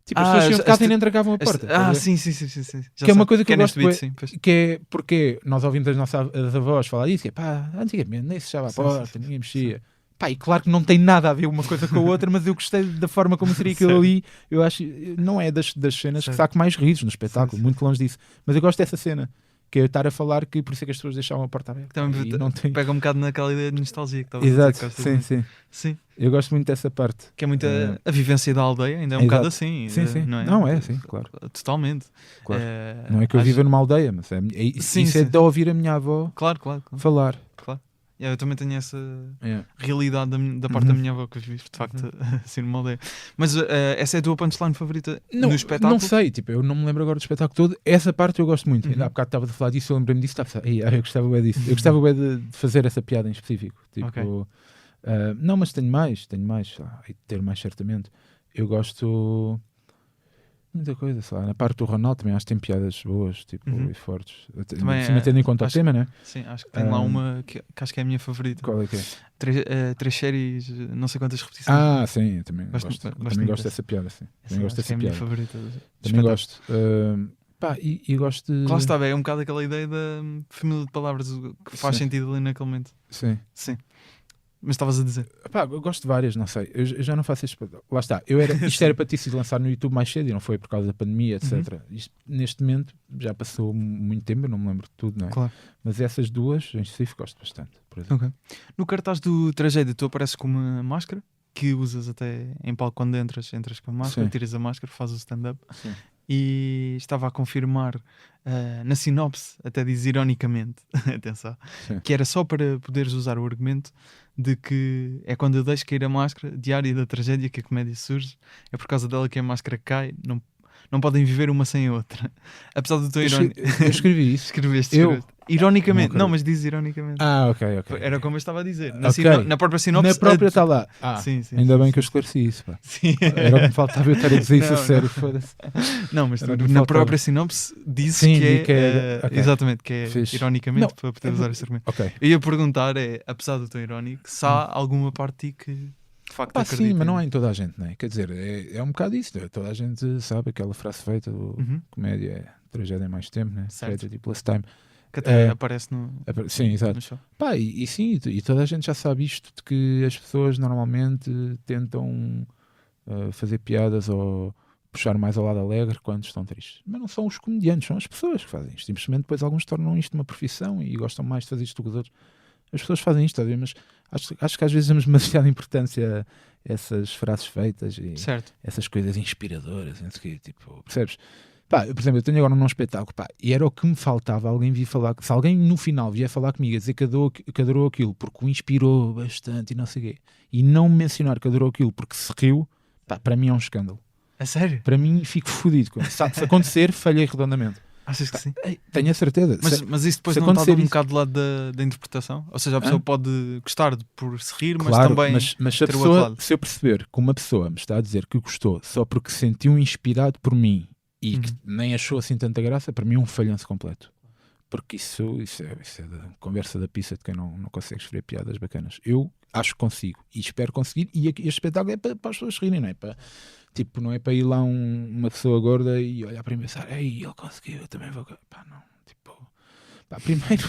Tipo, as pessoas saíam de casa e nem trancavam a porta. estás a ver? Sim. Já Que é uma sei. coisa que eu neste gosto beat, bué. sim, pois. Que é porque nós ouvimos as nossas avós falar disso, que é pá, antigamente nem se fechava a Sim, porta, sim, ninguém mexia. Pá, e claro que não tem nada a ver uma coisa com a outra, mas eu gostei da forma como seria aquilo Certo. ali. Eu acho, não é das cenas que Certo. saco mais risos no espetáculo, Sim, sim. muito longe disso. Mas eu gosto dessa cena, que é eu estar a falar que por isso é que as pessoas deixavam a porta aberta. Também E não tem... pega um bocado naquela ideia de nostalgia que estava a Exato, dizer, que gostas sim, muito. sim. Sim, Eu gosto muito dessa parte. que é muito É. a vivência da aldeia, ainda é um Exato. bocado assim. Sim, sim. Não é? Não é, sim, claro. Totalmente. Claro. Não é que eu acho- viva numa aldeia, mas Sim, isso é sim. de ouvir a minha avó Claro. falar. Eu também tenho essa É. realidade da parte da Uhum. minha avó que vive de facto assim numa aldeia. Mas essa é a tua punchline favorita Não, no espetáculo? não sei, tipo, eu não me lembro agora do espetáculo todo. Essa parte eu gosto muito. Uhum. Ainda há bocado estava a falar disso, eu lembrei-me disso. Eu gostava bem disso. Eu gostava bem de fazer essa piada em específico. Tipo, Ok. não, mas tenho mais. Hei de ter mais certamente. Eu gosto muita coisa, sei lá. Na parte do Ronaldo também acho que tem piadas boas, tipo, Uhum. e fortes. Também, Também tendo em conta o acho- tema, né? Sim, acho que tem lá Ah, uma que acho que é a minha favorita. Qual é que é? Três séries, não sei quantas repetições. Ah, sim, eu também Gosto- gosto. gosto Também muito gosto dessa. dessa piada, sim. Essa Também gosto acho que é dessa a minha piada. favorita. do Também espetáculo. gosto. Pá, e gosto de. Lá está, é um bocado aquela ideia da família de palavras que faz Sim. sentido ali naquele momento. Sim. Sim. Mas estavas a dizer. Pá, eu gosto de várias, não sei. Eu já não faço isto. Lá está. Isto era para ter sido lançado no YouTube mais cedo e não foi por causa da pandemia, etc. Isto, neste momento já passou muito tempo, eu não me lembro de tudo, não é? Claro. Mas essas duas em específico gosto bastante. Por exemplo. Ok. No cartaz do Tragédia, tu apareces com uma máscara que usas até em palco quando entras com a máscara, Sim. tiras a máscara, fazes o stand-up. Sim. E estava a confirmar na sinopse, até diz ironicamente, atenção, Sim. que era só para poderes usar o argumento de que é quando eu deixo cair a máscara, diária da tragédia, que a comédia surge, é por causa dela que a máscara cai, não podem viver uma sem a outra. Apesar do teu irónico. Eu escrevi isso. Escreveste. Ironicamente, Não não, mas diz ironicamente. Ok. Era como eu estava a dizer. Ok. Na própria sinopse. Na própria está lá. Sim, Ainda sim, bem sim. que eu esclareci isso. Pá. Sim. Era o que me faltava eu estar a dizer isso a Não, sério. Foda-se. Não, mas Era o tu, que me na faltava. própria sinopse diz Sim, que é, diz ok. exatamente, que é Fixe. ironicamente Não, para poder usar esse argumento. Ok. Eu ia perguntar, apesar do teu irónico, se há alguma parte de ti que de facto Pá, acredita. sim, mas não é em toda a gente, não é? Quer dizer, é um bocado isso. Toda a gente sabe aquela frase feita do comédia é tragédia é mais tempo, né? Certo. Tragedy plus time. Que até aparece no Sim, exato. show. Pá, e sim, e toda a gente já sabe isto de que as pessoas normalmente tentam fazer piadas ou puxar mais ao lado alegre quando estão tristes. Mas não são os comediantes, são as pessoas que fazem isto. Simplesmente depois alguns tornam isto uma profissão e gostam mais de fazer isto do que os outros. As pessoas fazem isto, sabe? Mas acho que às vezes damos demasiada importância a essas frases feitas e Certo. essas coisas inspiradoras, não sei o quê, tipo, percebes? Pá, por exemplo, eu tenho agora um espetáculo, pá, e era o que me faltava, alguém vir falar, se alguém no final vier falar comigo a dizer que adorou aquilo porque o inspirou bastante e não sei o quê, e não mencionar que adorou aquilo porque se riu, pá, para mim é um escândalo. A sério? Para mim fico fodido. Se acontecer, falhei redondamente. Achas que sim? Tenho a certeza. Mas isso depois se não está acontecer um isso- bocado do lado da interpretação? Ou seja, a pessoa pode gostar por se rir, mas Claro, também mas se, a ter o outro pessoa, lado. se eu perceber que uma pessoa me está a dizer que gostou só porque se sentiu inspirado por mim e que nem achou assim tanta graça, para mim é um falhanço completo. Porque isso é da conversa da pizza de quem não consegue escrever piadas bacanas. Eu acho que consigo e espero conseguir. E este espetáculo é para as pessoas rirem, não é para, tipo, não é para ir lá uma pessoa gorda e olhar para mim e pensar, ei, ele conseguiu, eu também vou. Pá, não. Tipo, pá, primeiro,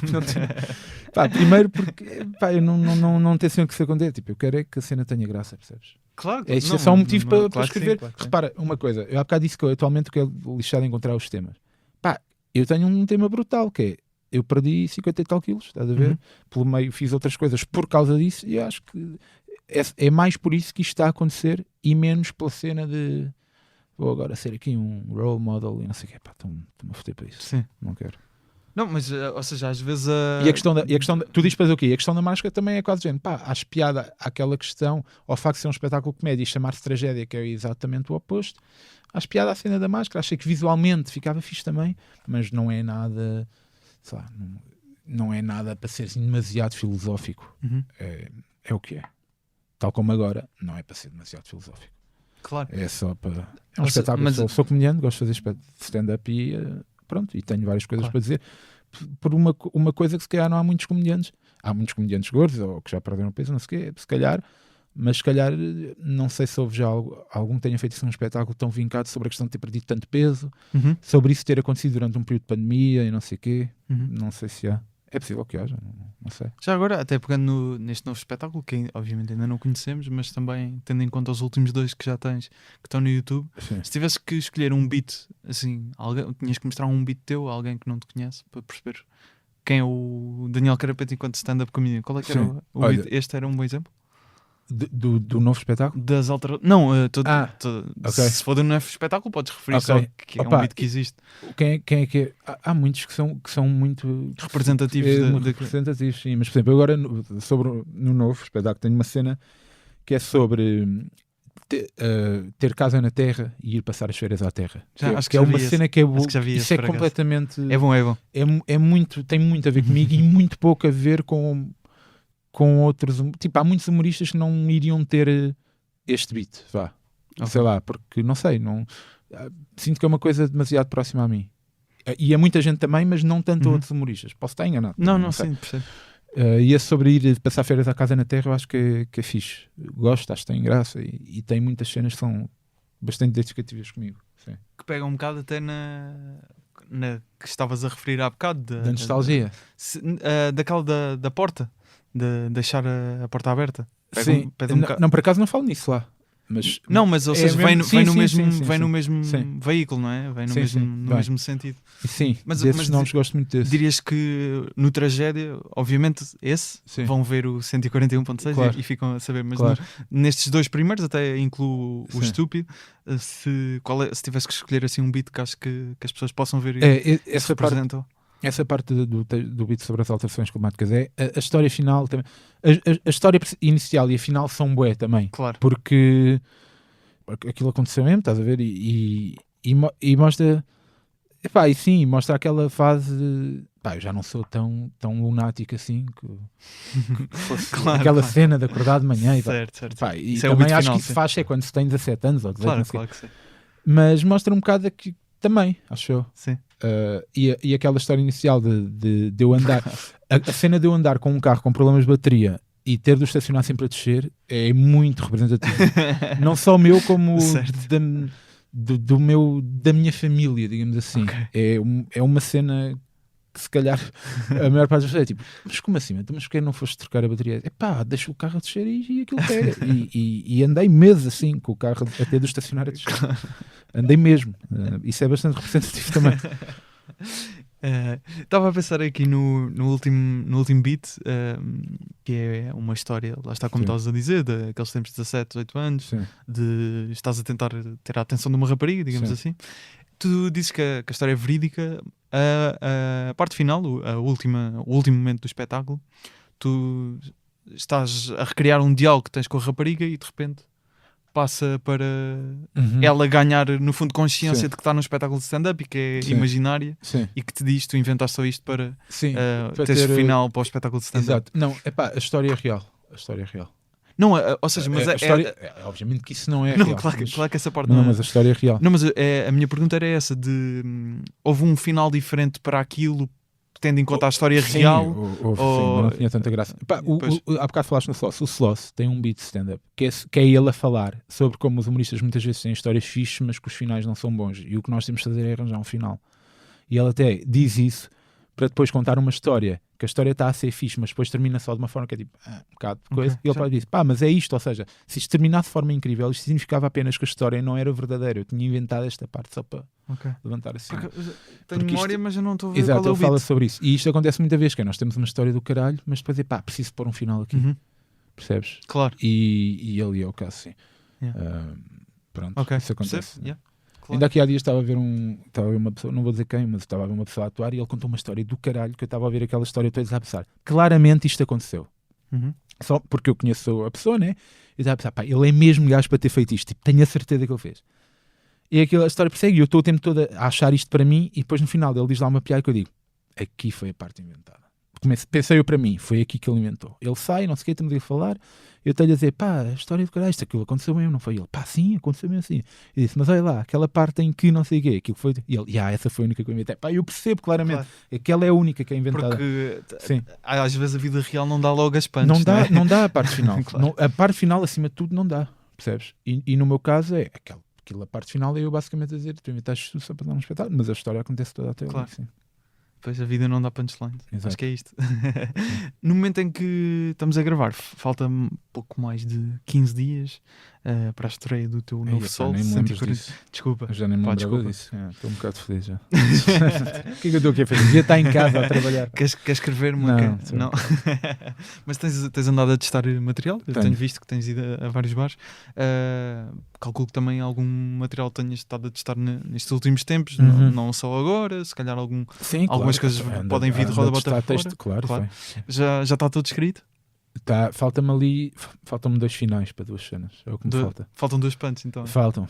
primeiro porque pá, eu não tenho sempre que isso acontecer. Tipo, eu quero é que a cena tenha graça, percebes? Claro, Isso é só um motivo para claro que sim, escrever. claro que sim. Repara, uma coisa, eu há bocado disse que eu atualmente que é lixado a encontrar os temas. Pá, eu tenho um tema brutal que é, eu perdi 50 e tal quilos, estás a ver? Pelo meio fiz outras coisas por causa disso e acho que é mais por isso que isto está a acontecer e menos pela cena de vou agora ser aqui um role model e não sei o quê. Pá, estou-me a foder para isso. Sim. Não quero. Não, mas, ou seja, às vezes E a questão tu dizes para o quê? A questão da máscara também é quase gente. Pá, acho piada àquela questão, ao facto de ser um espetáculo de comédia e chamar-se tragédia, que é exatamente o oposto. Acho piada à cena da máscara. Achei que visualmente ficava fixe também, mas não é nada, sei lá, não é nada para ser assim, demasiado filosófico. É o que é. Tal como agora, não é para ser demasiado filosófico. Claro. É só para. É um Ou seja, espetáculo. mas- Sou comediante, gosto de fazer stand-up e pronto, e tenho várias coisas para dizer. Por uma coisa que se calhar não há muitos comediantes. Há muitos comediantes gordos ou que já perderam peso, não sei o quê, se calhar, mas se calhar não sei se houve já algum que tenha feito assim um espetáculo tão vincado sobre a questão de ter perdido tanto peso, sobre isso ter acontecido durante um período de pandemia e não sei o quê. Não sei se há. É possível que haja, não sei. Já agora, até pegando neste novo espetáculo, que obviamente ainda não conhecemos, mas também tendo em conta os últimos dois que já tens, que estão no YouTube, Sim. se tivesse que escolher um beat, assim, tinhas que mostrar um beat teu a alguém que não te conhece, para perceber quem é o Daniel Carapete enquanto stand-up comedian. Qual é que era Sim. o Olha, beat? Este era um bom exemplo? Do novo espetáculo? Das alterações. Não, ok. se for do novo espetáculo, podes referir Ok. só que é Opa, um beat que existe, Quem é que é? Há muitos que são muito representativos muito representativos, sim. Mas, por exemplo, eu agora no novo espetáculo tenho uma cena que é sobre ter casa na Terra e ir passar as férias à Terra. Acho que que é já uma vi cena que é acho que já vi isso esse, é por acaso. completamente É bom, é bom. é muito, tem muito a ver comigo e muito pouco a ver com outros. Tipo, há muitos humoristas que não iriam ter este beat, vá. Ok. Sei lá, porque não sei, sinto que é uma coisa demasiado próxima a mim. E a muita gente também, mas não tanto a outros humoristas. Posso estar enganado. Não, sei. sim, percebo. E esse sobre ir passar férias à casa na Terra, eu acho que é fixe. Gosto, acho que tem graça e tem muitas cenas que são bastante identificativas comigo. Sim. Que pega um bocado até na que estavas a referir há bocado Da nostalgia. daquela da porta de deixar a porta aberta. Sim, Pede um bocado. não, por acaso não falo nisso lá. Mas, Não, mas ou seja, mesmo- vem no sim, mesmo, sim, vem no sim. mesmo Sim. veículo, não é? Vem no Sim, mesmo, sim, no vai. mesmo sentido. sim, Mas- desses mas nomes gosto muito desse. Dirias que no Tragédia, obviamente, Sim. vão ver o 141.6 Claro. e ficam a saber, mas Claro. nestes dois primeiros, até incluo o Sim. Estúpido. Se tivesse que escolher assim um beat que acho que as pessoas possam ver e se Essa parte, representam. essa parte do beat sobre as alterações climáticas é a história final também. A história inicial e a final são bué também. Claro. Porque aquilo aconteceu mesmo, estás a ver? E mostra. Epá, e sim, mostra aquela fase. Pá, eu já não sou tão lunático assim. Que fosse Claro, aquela claro. cena de acordar de manhã. Certo. Pá, e Isso é o também beat acho final, que isso sim. faz é quando se tem 17 anos ou 18 Claro, não sei. claro que sim. Mas mostra um bocado aqui também, acho eu. Sim. E aquela história inicial de eu andar, a cena de eu andar com um carro com problemas de bateria e ter de o estacionar sempre a descer é muito representativo. Não só meu, como Certo. da minha família, digamos assim. Ok. É uma cena que se calhar a maior parte das pessoas é tipo, mas como assim? Mas porquê não foste trocar a bateria? Epá, deixa o carro a descer e aquilo pega. E andei meses assim com o carro até de estacionar a descer. Andei mesmo. Isso é bastante representativo também. Estava a pensar aqui no último beat, que é uma história, lá está como Sim. estavas a dizer, daqueles tempos de 17, 18 anos, Sim. de estás a tentar ter a atenção de uma rapariga, digamos Sim. assim. Tu dizes que a história é verídica, a parte final, o último momento do espetáculo, tu estás a recriar um diálogo que tens com a rapariga e de repente passa para ela ganhar no fundo consciência Sim. de que está num espetáculo de stand-up e que é Sim. imaginária Sim. e que te diz, tu inventaste só isto para Sim. Para teres ter, o final para o espetáculo de stand-up. Exato. Não, epá, a história é real. A história é real. Não, ou seja, mas a história, obviamente que isso não é não, real. claro que essa parte Não, não, mas a história é real. não, mas a minha pergunta era essa de houve um final diferente para aquilo tendo em conta a história Sim, real sim, ou- mas não tinha tanta graça. Epá, Pois. há bocado falaste no Sloss. O Sloss tem um beat de stand-up que é ele a falar sobre como os humoristas muitas vezes têm histórias fixes, mas que os finais não são bons. E o que nós temos de fazer é arranjar um final. E ele até diz isso para depois contar uma história, que a história está a ser fixe, mas depois termina só de uma forma que é tipo, um bocado de coisa. Ok, E ele já. pode dizer, pá, mas é isto, ou seja, se isto terminasse de forma incrível, isto significava apenas que a história não era verdadeira. Eu tinha inventado esta parte só para Ok. levantar assim. Porque eu tenho Porque memória, isto- mas eu não estou a ver Exato, qual é o ele fala beat. sobre isso. E isto acontece muita vez, que é, nós temos uma história do caralho, mas depois é pá, preciso pôr um final aqui. Uhum, Percebes? claro. E ele é o caso, sim. Yeah. Pronto, Ok. isso acontece. Percebo? Yeah. Claro. Ainda aqui há dias estava a ver uma pessoa, não vou dizer quem, mas estava a ver uma pessoa a atuar e ele contou uma história do caralho, que eu estava a ver aquela história toda a pensar. Claramente isto aconteceu. Uhum. Só porque eu conheço a pessoa, né? E estava a pensar, pá, ele é mesmo gajo para ter feito isto. Tipo, tenho a certeza que ele fez. E aquela história persegue, e eu estou o tempo todo a achar isto para mim, e depois no final ele diz lá uma piada que eu digo, aqui foi a parte inventada. Pensei eu para mim, foi aqui que ele inventou. Ele sai, não sei o que, estamos a falar, eu estou-lhe a dizer, pá, a história do caralho, isto aquilo aconteceu mesmo, não foi ele? Pá, sim, aconteceu mesmo assim. E disse, mas olha lá, aquela parte em que não sei o quê, aquilo foi... E ele, essa foi a única que eu inventei. Pá, eu percebo claramente, Claro. aquela é a única que é inventada. Porque Sim. às vezes a vida real não dá logo as punches, Não dá, é? não dá a parte final. Claro. Não, a parte final, acima de tudo, não dá. Percebes? E no meu caso é aquela parte final é eu basicamente a dizer, tu inventaste tudo só para dar um espetáculo, mas a história acontece toda até Claro. ali. Sim. Pois a vida não dá punchlines. Exato. Acho que é isto. No momento em que estamos a gravar, falta pouco mais de 15 dias para a estreia do teu novo Ei, Sol. nem me lembro 140. disso. Desculpa. Eu já nem me Pá, lembrava desculpa. disso. Estou um bocado feliz já. O que é que eu estou aqui a fazer? Devia estar em casa a trabalhar. Queres escrever Não, uma sou- Não. Mas tens andado a testar material? Eu Tenho. tenho visto que tens ido a vários bares. Calculo que também algum material tenhas estado a testar nestes últimos tempos, Uhum. não só agora, se calhar Sim, algumas claro. coisas podem vir de roda bota testar fora. texto, claro. Claro. Foi. já está tudo escrito? Faltam-me 2 finais para 2 cenas. É o que me falta. Faltam 2 punts então. Faltam.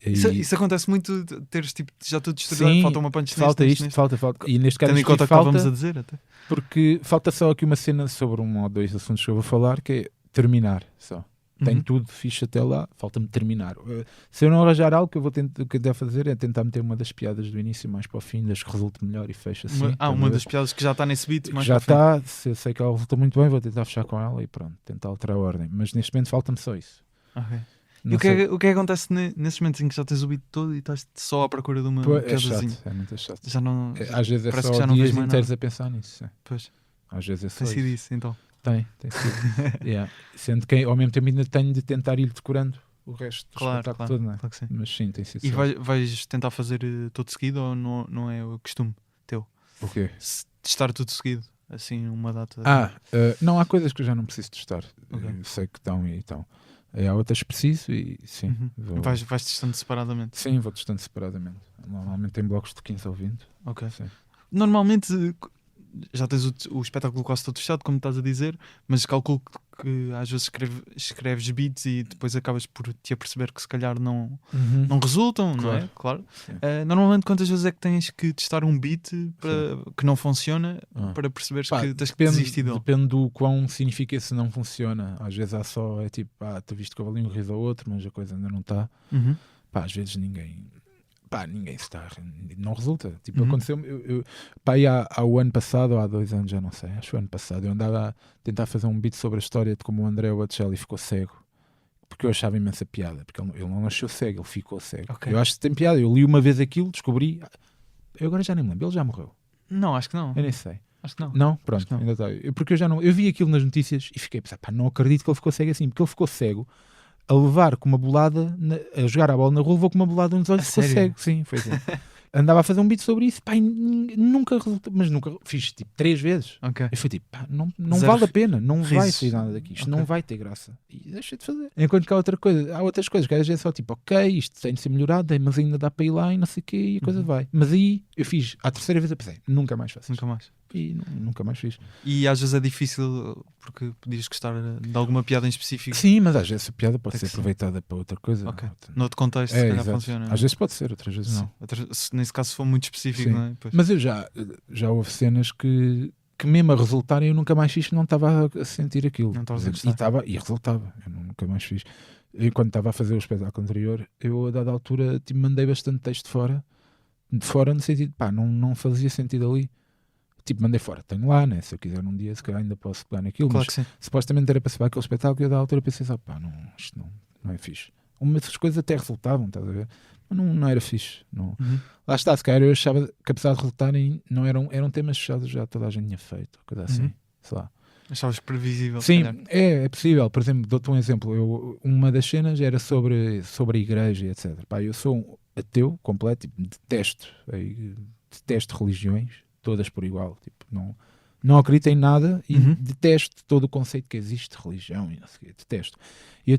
E- Isso acontece muito, teres tipo, já tudo estudado, Sim, falta uma punch falta neste, isto, falta. E neste caso Tendo em isto conta que falta, estávamos a dizer até. porque falta só aqui uma cena sobre 1 ou 2 assuntos que eu vou falar, que é terminar só. Tenho Uhum. tudo fixe até lá, falta-me terminar. Se eu não arranjar algo, o que eu devo fazer é tentar meter uma das piadas do início mais para o fim, das que resulte melhor e fecha assim. Uma das piadas que já está nesse beat, que mais já para o fim. está, se eu sei que ela resultou muito bem, vou tentar fechar com ela e pronto, tentar alterar a ordem. Mas neste momento falta-me só isso. Ok. Não E o que sei. é que acontece nesses momentos em que já tens o beat todo e estás só à procura de uma Pô, é piadazinha? chato, é muito chato. Já não. Às vezes é parece só que já não dias vês mais inteiros nada. a pensar nisso. Pois, Às vezes é só tem sido isso. isso então. Tem sido. Yeah. Sendo que ao mesmo tempo ainda tenho de tentar ir decorando o resto do espetáculo todo, não é? Claro que sim. Mas sim, tem sido. E vais tentar fazer tudo seguido ou não é o costume teu? O quê? Testar tudo seguido, assim, uma data. Não, há coisas que eu já não preciso testar. Ok. Eu sei que estão e estão. Há outras que preciso e sim. Vais testando separadamente. Sim, vou testando separadamente. Normalmente tem blocos de 15 ou 20. Ok. Sim. Normalmente já tens o espetáculo quase todo fechado, como estás a dizer, mas calculo que às vezes escreves beats e depois acabas por te aperceber que se calhar não resultam, não é? Claro. Normalmente quantas vezes é que tens que testar um beat que não funciona para perceberes que tens que desistir dele? Depende do quão significa se não funciona. Às vezes há só, é tipo, tu viste que houve ali um riso ou outro, mas a coisa ainda não está. Às vezes ninguém está, não resulta. Tipo, aconteceu há o ano passado ou há 2 anos, já não sei, acho que o ano passado eu andava a tentar fazer um beat sobre a história de como o André Bocelli ficou cego, porque eu achava imensa piada, porque ele não nasceu cego, ele ficou cego. Eu acho que tem piada, eu li uma vez aquilo, descobri, eu agora já nem me lembro, ele já morreu. Não, acho que não. Eu nem sei. Acho que não. Não? Pronto, ainda está. Porque eu vi aquilo nas notícias e fiquei a pensar, não acredito que ele ficou cego assim, porque ele ficou cego a levar com uma bolada, a jogar a bola na rua, levou com uma bolada nos olhos e ficou cego. Sim, foi assim. Andava a fazer um beat sobre isso, e nunca resultou, mas nunca fiz tipo 3 vezes. Eu fui tipo, não vale a pena, não vai sair nada daqui, isto não vai ter graça. E deixei de fazer. Enquanto que há outras coisas que às vezes é só tipo, ok, isto tem de ser melhorado, mas ainda dá para ir lá e não sei o quê, e a coisa vai. Mas aí eu fiz, à terceira vez eu pensei, nunca mais faço. Nunca mais. E nunca mais fiz. E às vezes é difícil porque podias gostar de alguma piada em específico. Sim, mas às vezes a piada pode ser aproveitada para outra coisa. Noutro contexto, se calhar funciona. Às vezes pode ser, outras vezes não. Nesse caso, se for muito específico, não é? Mas eu já houve cenas que mesmo a resultarem eu nunca mais fiz, não estava a sentir aquilo. Não estava a gostar. E resultava, eu nunca mais fiz. Eu, quando estava a fazer o espetáculo anterior, eu a dada altura mandei bastante texto fora no sentido, não fazia sentido ali. Tipo, mandei fora, tenho lá, né? Se eu quiser um dia, se calhar ainda posso pegar naquilo. Claro mas que sim. Supostamente era para se aquele espetáculo e eu da altura pensei só, isto não é fixe. Umas dessas coisas até resultavam, estás a ver? Mas não era fixe. Não. Lá está, se calhar eu achava que apesar de resultarem, não eram temas fechados, já toda a gente tinha feito, coisa assim, sei lá. Achavas previsível? Sim, é possível. Por exemplo, dou-te um exemplo. Uma das cenas era sobre a igreja, etc. Eu sou um ateu completo, tipo, detesto religiões, todas por igual, tipo, não acredito em nada e detesto todo o conceito que existe de religião e não sei o quê, detesto. E eu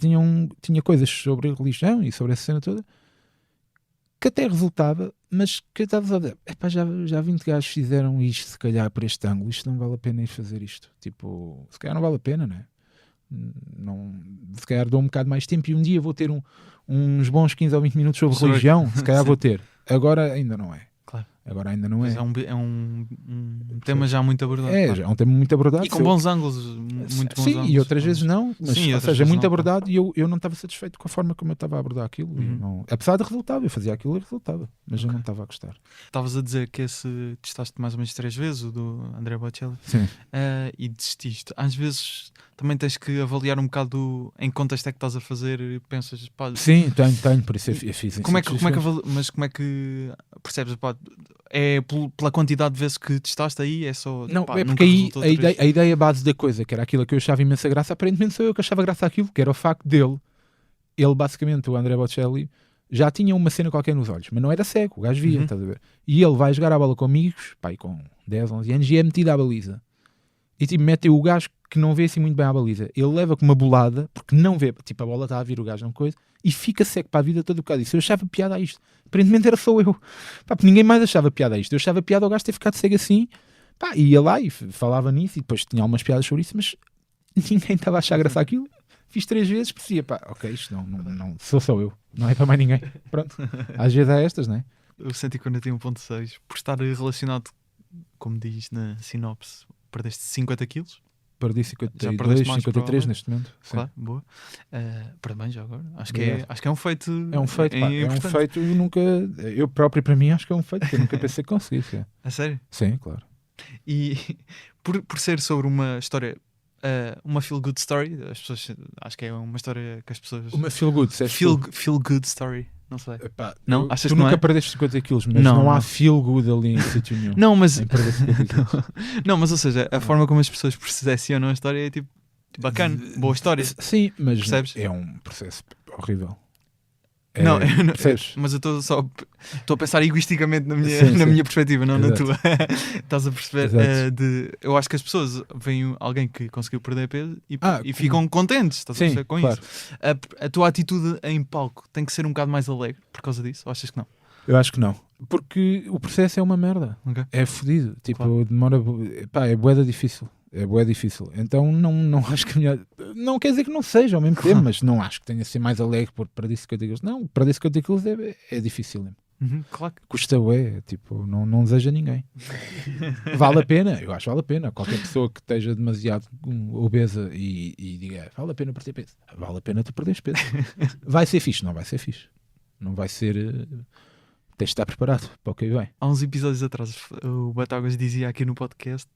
tinha coisas sobre religião e sobre essa cena toda que até resultava, mas que eu estava a dizer, já 20 gajos fizeram isto, se calhar por este ângulo, isto não vale a pena ir fazer isto. Tipo, se calhar não vale a pena, não é? Se calhar dou um bocado mais tempo e um dia vou ter uns bons 15 ou 20 minutos sobre religião, se calhar vou ter. Agora ainda não é. Agora ainda não é. É um tema já muito abordado. É um tema muito abordado. E com bons ângulos, muito bons ângulos. Sim, e outras vezes não. Mas, ou seja, muito não, abordado e eu não estava satisfeito com a forma como eu estava a abordar aquilo. Apesar de resultava, eu fazia aquilo e resultava. Mas eu não estava a gostar. Estavas a dizer que esse testaste mais ou menos 3 vezes, o do André Bocelli. Sim. E desististe. Às vezes também tens que avaliar um bocado em que contexto é que estás a fazer e pensas... Sim, tenho, por isso eu fiz. Mas como é que percebes? É pela quantidade de vezes que testaste aí? É só... Não, é porque aí a ideia base da coisa, que era aquilo que eu achava imensa graça, aparentemente sou eu que achava graça àquilo, que era o facto dele. Ele basicamente, o André Bocelli, já tinha uma cena qualquer nos olhos, mas não era cego, o gajo via, estás a ver? E ele vai jogar a bola com amigos, com 10, 11 anos, e é metido à baliza. E tipo, mete o gajo que não vê assim muito bem à baliza. Ele leva com uma bolada, porque não vê, tipo, a bola está a vir, o gajo não coisa, e fica cego para a vida toda por causa disso. Eu achava piada a isto. Aparentemente era só eu. Porque ninguém mais achava piada a isto. Eu achava piada ao gajo ter ficado cego assim. Ia lá e falava nisso, e depois tinha algumas piadas sobre isso, mas ninguém estava a achar graça àquilo. Fiz 3 vezes, percebia, ok, isto não sou só eu. Não é para mais ninguém. Pronto. Às vezes há estas, não é? O 141.6, por estar relacionado, como diz na sinopse, perdeste 50 quilos. Perdi 52, 53 neste momento. Claro, sim. Boa. Parabéns já agora. Acho que é um feito. É um feito, é um feito. Eu próprio, para mim, acho que é um feito que eu nunca pensei que conseguisse. A sério? Sim, claro. E por ser sobre uma história, uma feel good story, as pessoas, acho que é uma história que as pessoas. Uma feel good, feel good story. Não sei. Epá, Não? tu Achas que não nunca é? perdeste 50 quilos, mas Não, não há não. feel good ali em sítio nenhum. Não, mas... Em perder 50 quilos. Não, mas ou seja, a forma como as pessoas percepcionam a história é tipo bacana, boa história. Sim, mas Percebes? é um processo horrível. Não, eu não- percebes? mas eu estou a pensar egoisticamente na Sim. minha perspectiva, não na Exato. tua. Estás a perceber? Exato. Eu acho que as pessoas veem alguém que conseguiu perder peso e Como- ficam contentes, estás a Sim, perceber com claro. isso. A tua atitude em palco tem que ser um bocado mais alegre por causa disso? Ou achas que não? Eu acho que não. Porque o processo é uma merda. Ok. É fodido. Tipo, Claro. demora. Pá, é bué difícil. É bué difícil. Então não acho que a minha. Não quer dizer que não seja ao mesmo tempo, mas não acho que tenha de ser mais alegre por perder 50 quilos. Não, perder 50 quilos é difícil. Claro que Custa bué. Tipo, não deseja ninguém. Vale a pena. Eu acho que vale a pena. Qualquer pessoa que esteja demasiado obesa e diga vale a pena perder peso. Vale a pena tu perderes peso. Vai ser fixe? Não vai ser fixe. Não vai ser. Tens de estar preparado para o que aí vem. há uns episódios atrás o Batagas dizia aqui no podcast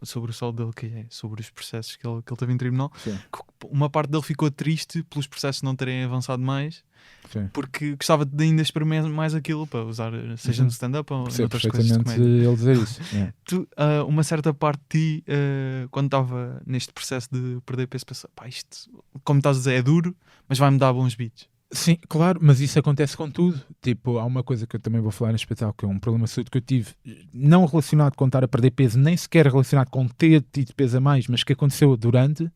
sobre o sol dele, que é sobre os processos que ele teve em tribunal, Sim. que uma parte dele ficou triste pelos processos não terem avançado mais, Sim. porque gostava de ainda experimentar mais aquilo para usar, seja no stand-up ou Percebo noutras coisas de perfeitamente comédia. ele dizer isso. É. Tu, uma certa parte de ti, quando estava neste processo de perder peso, pensou, pá, isto, como estás a dizer, é duro, mas vai-me dar bons beats. Sim, claro, mas isso acontece com tudo. Tipo, há uma coisa que eu também vou falar no espetáculo, que é um problema de saúde que eu tive, não relacionado com estar a perder peso, nem sequer relacionado com ter tido peso a mais, mas que aconteceu durante.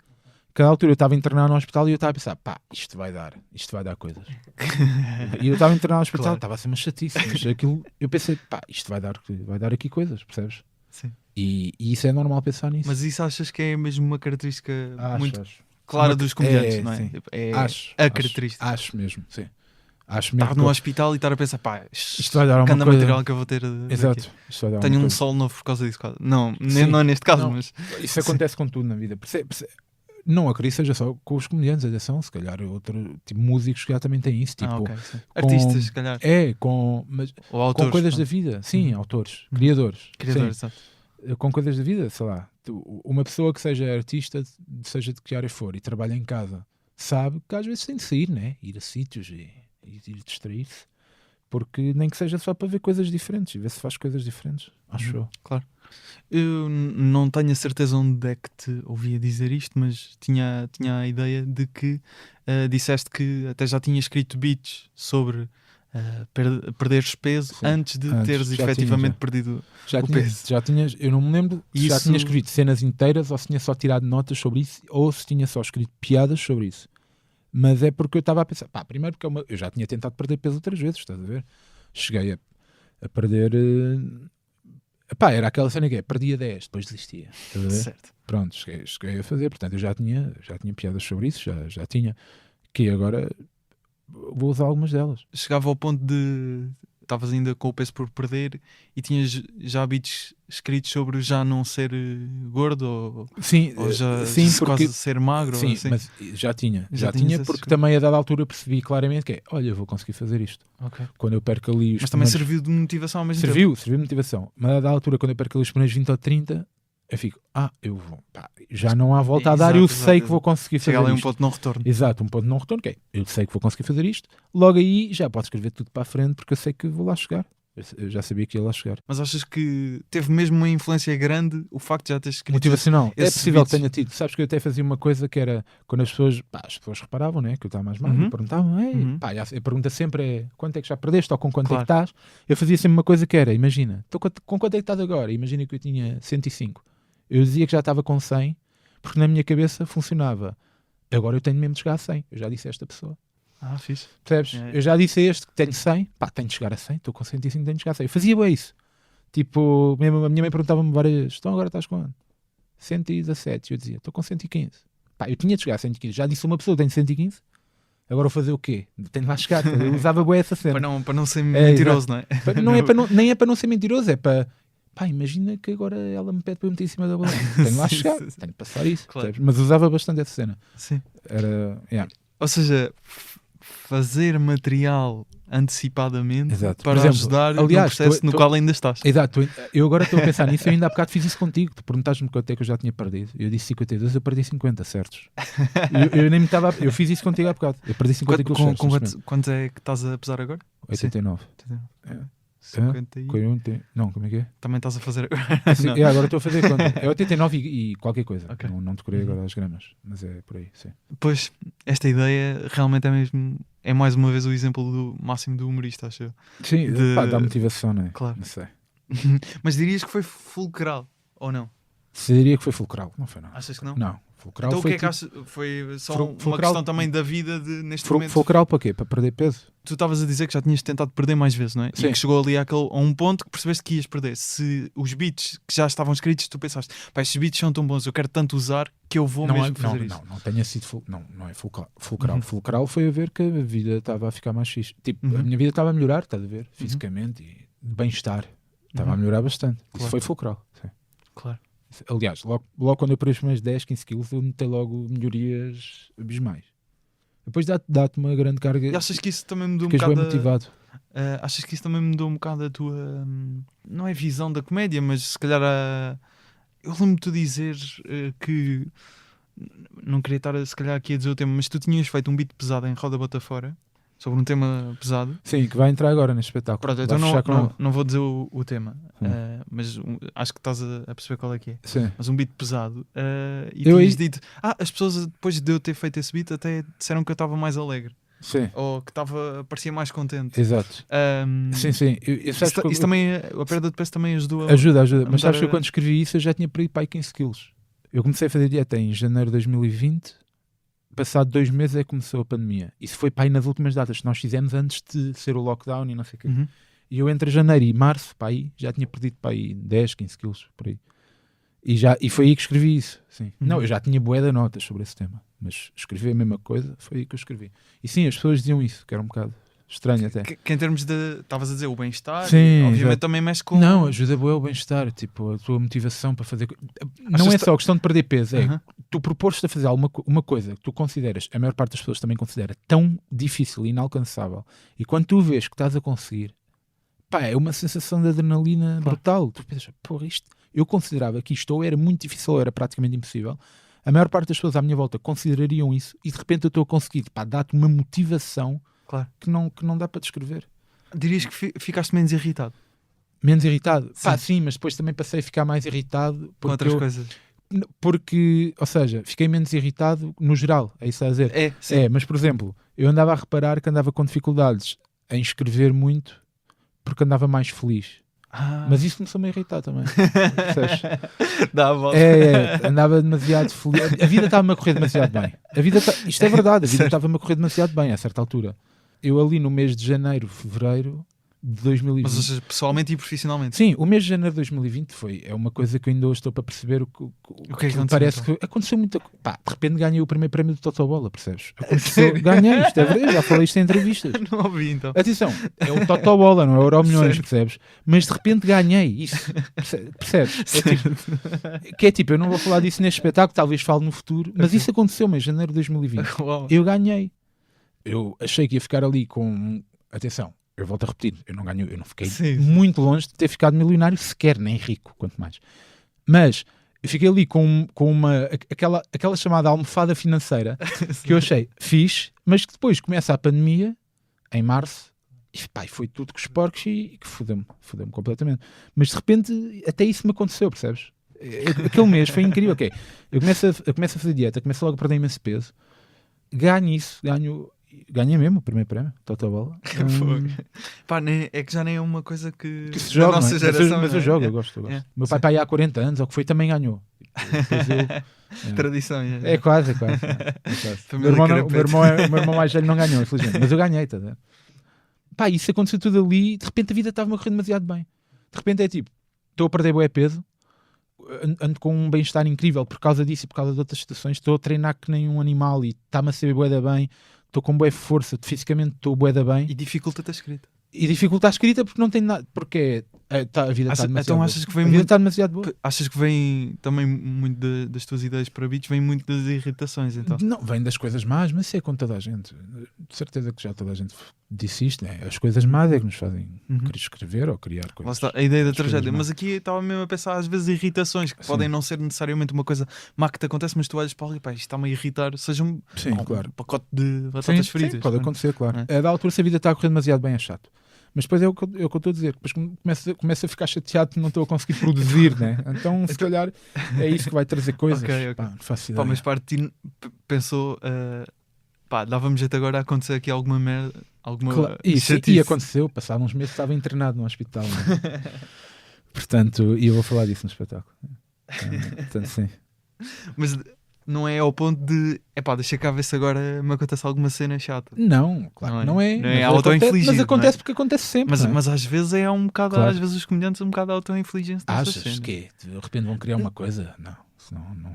Cada altura eu estava internado no hospital e eu estava a pensar, pá, isto vai dar coisas. E eu estava internado no hospital, Claro. estava a ser uma chatice, mas aquilo, eu pensei, pá, isto vai dar aqui coisas, percebes? Sim. E isso é normal pensar nisso. Mas isso achas que é mesmo uma característica muito acho. clara Uma- dos comediantes, é, não é? sim. Tipo, é Acho a característica. Acho mesmo, sim. Acho mesmo. Estar no hospital e estar a pensar, pá, Isto vai dar alguma cada coisa. material que eu vou ter daqui. Exato. Isto vai dar Tenho alguma um coisa. sol novo por causa disso. quase. Não, Sim. não neste caso, Não. mas Isso acontece com tudo na vida. Não acredito que seja só com os comediantes, atenção, se calhar outro tipo músicos que já também têm isso, tipo, ok, sim. Artistas, se calhar, mas ou autores, com coisas pronto. da vida, sim, Uhum. autores, criadores, Criadores, sim. exato. Com coisas da vida, sei lá, uma pessoa que seja artista, seja de que área for, e trabalha em casa, sabe que às vezes tem de sair, né? Ir a sítios e distrair-se, porque nem que seja só para ver coisas diferentes e ver se faz coisas diferentes, acho eu. Claro. Eu não tenho a certeza onde é que te ouvia dizer isto, mas tinha a ideia de que disseste que até já tinha escrito beats sobre perderes peso Sim, antes de antes, teres já tinha, efetivamente já. perdido. Já O tinha, peso. já tinhas, eu não me lembro se já Isso- tinha escrito cenas inteiras ou se tinha só tirado notas sobre isso ou se tinha só escrito piadas sobre isso. Mas é porque eu estava a pensar, pá, primeiro porque eu já tinha tentado perder peso outras vezes, estás a ver? Cheguei a perder. Pá, era aquela cena que perdia 10, depois desistia. Estás a ver? Certo. Pronto, cheguei a fazer, portanto eu já tinha piadas sobre isso, já tinha. Que agora vou usar algumas delas. Chegava ao ponto de estavas ainda com o peso por perder e tinhas já beats escritos sobre já não ser gordo Sim, ou já sim, quase ser magro. Sim, ou assim. mas já tinha Já tinhas esses porque escritos. também a dada altura percebi claramente que olha, eu vou conseguir fazer isto. Ok. Quando eu perco ali os Mas também primeiros- serviu de motivação ao mesmo tempo. serviu de motivação, mas a dada altura quando eu perco ali os primeiros 20 ou 30 eu fico, eu vou, pá, já não há volta a dar, Exato, eu exato, sei que exato. vou conseguir Chega fazer ali um isto. ponto de não retorno. Exato, um ponto de não retorno, que é, eu sei que vou conseguir fazer isto, logo aí já posso escrever tudo para a frente porque eu sei que vou lá chegar. Eu já sabia que ia lá chegar. Mas achas que teve mesmo uma influência grande o facto de já teres escrito? Motivacional, é esses possível beats? que tenha tido. Sabes que eu até fazia uma coisa que era quando as pessoas reparavam, né, que eu estava mais magro, Uhum. e perguntavam, Uhum. pá, a pergunta sempre é quanto é que já perdeste ou com quanto Claro. é que estás? Eu fazia sempre uma coisa que era, imagina, com quanto é que estás agora? Imagina que eu tinha 105. Eu dizia que já estava com 100, porque na minha cabeça funcionava. Agora eu tenho mesmo de chegar a 100. Eu já disse a esta pessoa. Ah, fixe. Percebes? É. Eu já disse a este que tenho 100, pá, tenho de chegar a 100, estou com 105, tenho de chegar a 100. Eu fazia bem isso. Tipo, mesmo a minha mãe perguntava-me várias vezes, então agora estás com quanto? 117. Eu dizia, estou com 115. Pá, eu tinha de chegar a 115. Já disse a uma pessoa, tenho 115. Agora vou fazer o quê? Tenho de lá chegar. Eu usava bem essa cena. Para não ser mentiroso, não é? Nem é para não ser mentiroso, é para... Pá, imagina que agora ela me pede para eu meter em cima da balança. Tenho de lá Sim, chegar. sim, sim. Tenho de passar isso. Claro. Percebes? Mas usava bastante essa cena. Sim. Era... Yeah. Ou seja, fazer material antecipadamente Exato. para Por exemplo, ajudar aliás, no processo no qual ainda estás. Exato, eu agora estou a pensar nisso, eu ainda há bocado fiz isso contigo, tu perguntaste-me quanto é que eu já tinha perdido, eu disse 52, eu perdi 50 certos. eu nem me estava, eu fiz isso contigo há bocado, eu perdi 50 quilos certos. Quanto é que estás a pesar agora? 89. É. 50 Não, como é que é? Também estás a fazer Sim, agora estou a fazer conta. É 89 e qualquer coisa. Okay. Não decorei agora as gramas, mas é por aí, sim. Pois, esta ideia realmente é mais uma vez o exemplo do máximo do humorista, acho eu. Sim, dá motivação, não é? Claro. Não sei. Mas dirias que foi fulcral, ou não? Se diria que foi fulcral, não foi nada. Achas que não? Não, fulcral Então o foi que é que achas? Foi só uma fulcral- questão também da vida neste momento? fulcral para quê? Para perder peso? Tu estavas a dizer que já tinhas tentado perder mais vezes, não é? Sim. E que chegou ali a um ponto que percebeste que ias perder. Se os beats que já estavam escritos, tu pensaste, pá, estes beats são tão bons, eu quero tanto usar que eu vou mesmo fazer isso. Não tenha sido não é fulcral. Fulcral foi a ver que a vida estava a ficar mais fixe. Tipo, a minha vida estava a melhorar, estás a ver? Fisicamente e de bem-estar. Estava a melhorar bastante. Claro. Isso foi fulcral. Sim. Claro. Aliás, logo quando eu perdi os primeiros 10, 15 quilos, eu notei logo melhorias abismais. Depois dá-te uma grande carga. E achas que isso também mudou um Ficas bem bocado motivado. achas que isso também mudou um bocado a tua não é visão da comédia, mas se calhar eu lembro-me de tu dizer que não queria estar se calhar aqui a dizer o tema, mas tu tinhas feito um beat pesado em Roda Bota Fora sobre um tema pesado. Sim, que vai entrar agora neste espetáculo. Pronto, Vai então fechar com não vou dizer o tema, mas acho que estás a perceber qual é que é. Sim. Mas um beat pesado e Eu tinhas aí- dito, as pessoas depois de eu ter feito esse beat até disseram que eu estava mais alegre Sim, ou que parecia mais contente. exato. Sim. Isso também, a perda de peso também ajudou Ajuda. Mas mudar sabes que eu quando escrevi isso eu já tinha perdido para aí 15 quilos. Eu comecei a fazer dieta em janeiro de 2020. Passado 2 meses é que começou a pandemia. Isso foi para aí nas últimas datas que nós fizemos antes de ser o lockdown e não sei o quê. Uhum. E eu entre janeiro e março, para aí, já tinha perdido para aí 10, 15 quilos, por aí. E foi aí que escrevi isso. Sim. Não, eu já tinha bué de notas sobre esse tema. Mas escrevi a mesma coisa, foi aí que eu escrevi. E sim, as pessoas diziam isso, que era um bocado estranho até. que em termos de, estavas a dizer, o bem-estar, Sim, obviamente exato. também mexe com... Não, ajuda bué o bem-estar, tipo, a tua motivação para fazer... Não Achas é que- só a questão de perder peso, é Uhum. tu propores-te a fazer uma coisa que tu consideras, a maior parte das pessoas também considera tão difícil e inalcançável, e quando tu vês que estás a conseguir, pá, é uma sensação de adrenalina brutal. Tu pensas, porra, isto, eu considerava que isto ou era muito difícil ou era praticamente impossível. A maior parte das pessoas à minha volta considerariam isso e de repente eu estou a conseguir, pá, dá-te uma motivação Claro. que não dá para descrever. Dirias que ficaste menos irritado Menos irritado? Sim. Pá, sim, mas depois também passei a ficar mais irritado com outras eu, coisas. porque, ou seja, fiquei menos irritado no geral, é isso a dizer. Sim. É, mas por exemplo, eu andava a reparar que andava com dificuldades em escrever muito porque andava mais feliz. Mas isso começou-me a irritar também. Percebes? Dá a volta. Andava demasiado feliz. A vida estava-me a correr demasiado bem. Isto é verdade, a vida estava-me a correr demasiado bem a certa altura. Eu ali no mês de janeiro, fevereiro de 2020. Mas ou seja, pessoalmente e profissionalmente. Sim, o mês de janeiro de 2020 é uma coisa que eu ainda hoje estou para perceber o que que é que aconteceu, parece então? que aconteceu muita coisa. Pá, de repente ganhei o primeiro prémio do Totobola, percebes? Ganhei, isto é verdade, já falei isto em entrevistas. Não ouvi então. Atenção, é o Totobola, não é o Euromilhões, Certo. percebes? Mas de repente ganhei isso, percebes? É tipo, eu não vou falar disso neste espetáculo, talvez fale no futuro, mas isso aconteceu-me em janeiro de 2020. Uau. Eu ganhei. Eu achei que ia ficar ali com... Atenção, eu volto a repetir, eu não fiquei Sim. muito longe de ter ficado milionário sequer, nem rico, quanto mais. Mas eu fiquei ali com aquela chamada almofada financeira que eu achei fixe, mas que depois começa a pandemia, em março, e pá, foi tudo com os porcos e que fodeu-me completamente. Mas de repente até isso me aconteceu, percebes? Aquele mês foi incrível, ok. Eu começo a fazer dieta, começo logo a perder imenso peso, ganhei mesmo o primeiro prémio, Totobola. Pá, é que já nem é uma coisa que Que se da joga, nossa não é? geração. Mas eu jogo, eu gosto. Meu pai aí há 40 anos, ou que foi, também ganhou. Depois Tradição. É quase. O Família meu Carapete. irmão mais velho não ganhou, infelizmente. Mas eu ganhei, tá a ver? Pá, isso aconteceu tudo ali, de repente a vida estava-me a correr demasiado bem. De repente é tipo, estou a perder bué peso, ando com um bem-estar incrível por causa disso e por causa de outras situações, estou a treinar que nem um animal e está-me a ser bué da bem, estou com bué força, fisicamente estou bué da bem. E dificulta-te a escrita. E dificulta a escrita porque não tem nada, porque A vida está demasiado então boa. achas que vem A vida muito- está demasiado boa. Achas que vem também muito das tuas ideias para beats, vem muito das irritações, então? Não, vem das coisas más, mas isso é com toda a gente. De certeza que já toda a gente disse isto, né? As coisas más é que nos fazem querer escrever ou criar Lá coisas. está, a ideia da as coisas tragédia. más. Mas aqui estava mesmo a pensar às vezes irritações que Sim. podem não ser necessariamente uma coisa má que te acontece, mas tu olhas para ali, pá, isto está-me a irritar, seja um Claro. pacote de batatas fritas. Sim, pode não é? acontecer, claro. É. A da altura, se a vida está a correr demasiado bem, é chato. Mas depois é o que eu estou a dizer. Depois começo a ficar chateado que não estou a conseguir produzir, né? Então, se calhar, é isso que vai trazer coisas. Ok. Pá, não faço Pá, ideia. mas parte de ti pensou, pá, dava-me jeito agora a acontecer aqui alguma merda, alguma Isso, chatice. e aconteceu. Passado uns meses estava internado no hospital. Né? Portanto, e eu vou falar disso no espetáculo. Portanto, sim. Mas não é ao ponto de, epá, deixa cá ver se agora me acontece alguma cena chata. Não, claro que não é. Não é Mas auto-infligido, Mas acontece não é? porque acontece sempre. não é? Mas às vezes é um bocado, Claro. às vezes os comediantes são um bocado auto-infligentes nessas Achas cenas. que de repente vão criar uma coisa? Não.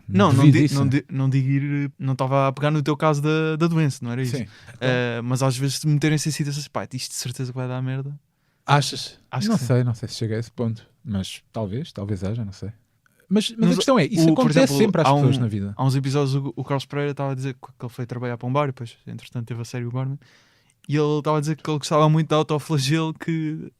Não duvido digo, disso, né? não digo ir, não estava a pegar no teu caso da doença, não era isso? Sim. Mas às vezes meterem-se em situações, pá, isto de certeza que vai dar merda. Achas? Acho não que sim. sei, não sei se chega a esse ponto. Mas talvez haja, não sei. Mas Mas a questão é, isso por acontece exemplo, sempre às há pessoas na vida. Há uns episódios o Carlos Pereira estava a dizer que ele foi trabalhar para um bar, e depois, entretanto, teve a série o barman, e ele estava a dizer que ele gostava muito de autoflagelo, que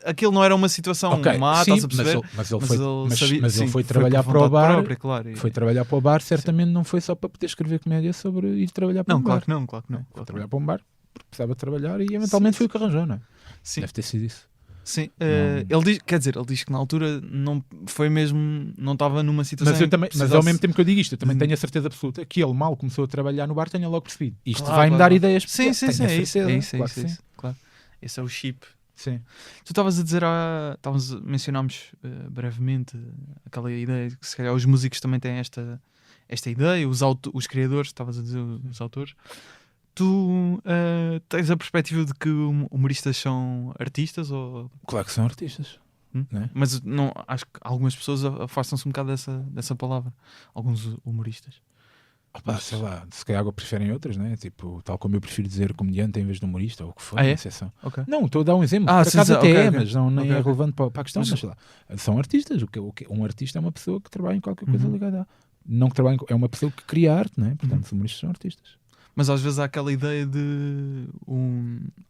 aquilo não era uma situação má, sim, estás a perceber? mas ele foi, sabia- mas sim, ele foi trabalhar por para o vontade bar. própria, claro, e- Foi trabalhar para o bar, certamente não foi só para poder escrever comédia sobre ir trabalhar para Não, um claro bar. que não, claro que não. Foi Claro que trabalhar não. para um bar porque precisava de trabalhar e eventualmente foi o que arranjou, não é? Sim, Deve ter sido isso. sim. Ele diz, quer dizer, ele diz que na altura não foi mesmo, não estava numa situação. Mas, eu em que também, mas precisasse- ao mesmo tempo que eu digo isto, eu também Hum. tenho a certeza absoluta que ele mal começou a trabalhar no bar, tenha logo percebido. Isto Claro, vai-me claro, dar claro. ideias. Sim, sim, Tenho sim, a é isso, certeza, é isso, claro que é sim. isso, claro. Esse é o chip. Sim. Tu estavas a dizer, mencionámos brevemente aquela ideia que se calhar os músicos também têm esta ideia, os criadores, estavas a dizer os autores. Tu tens a perspectiva de que humoristas são artistas? Claro que são artistas. Não é? Mas não, acho que algumas pessoas afastam-se um bocado dessa palavra. Alguns humoristas. Opa, sei lá, se calhar preferem outras, né? Tipo, tal como eu prefiro dizer comediante em vez de humorista ou o que for, Ah, é? uma exceção. Ok. Não, estou a dar um exemplo. Ah, Por sim, acaso sim, até ok, é, ok. mas não nem Ok. é relevante para a questão. Mas- Mas sei lá, são artistas. Um artista é uma pessoa que trabalha em qualquer coisa Uhum. ligada. Não que trabalha, é uma pessoa que cria arte, né? Portanto, os humoristas são artistas. Mas às vezes há aquela ideia de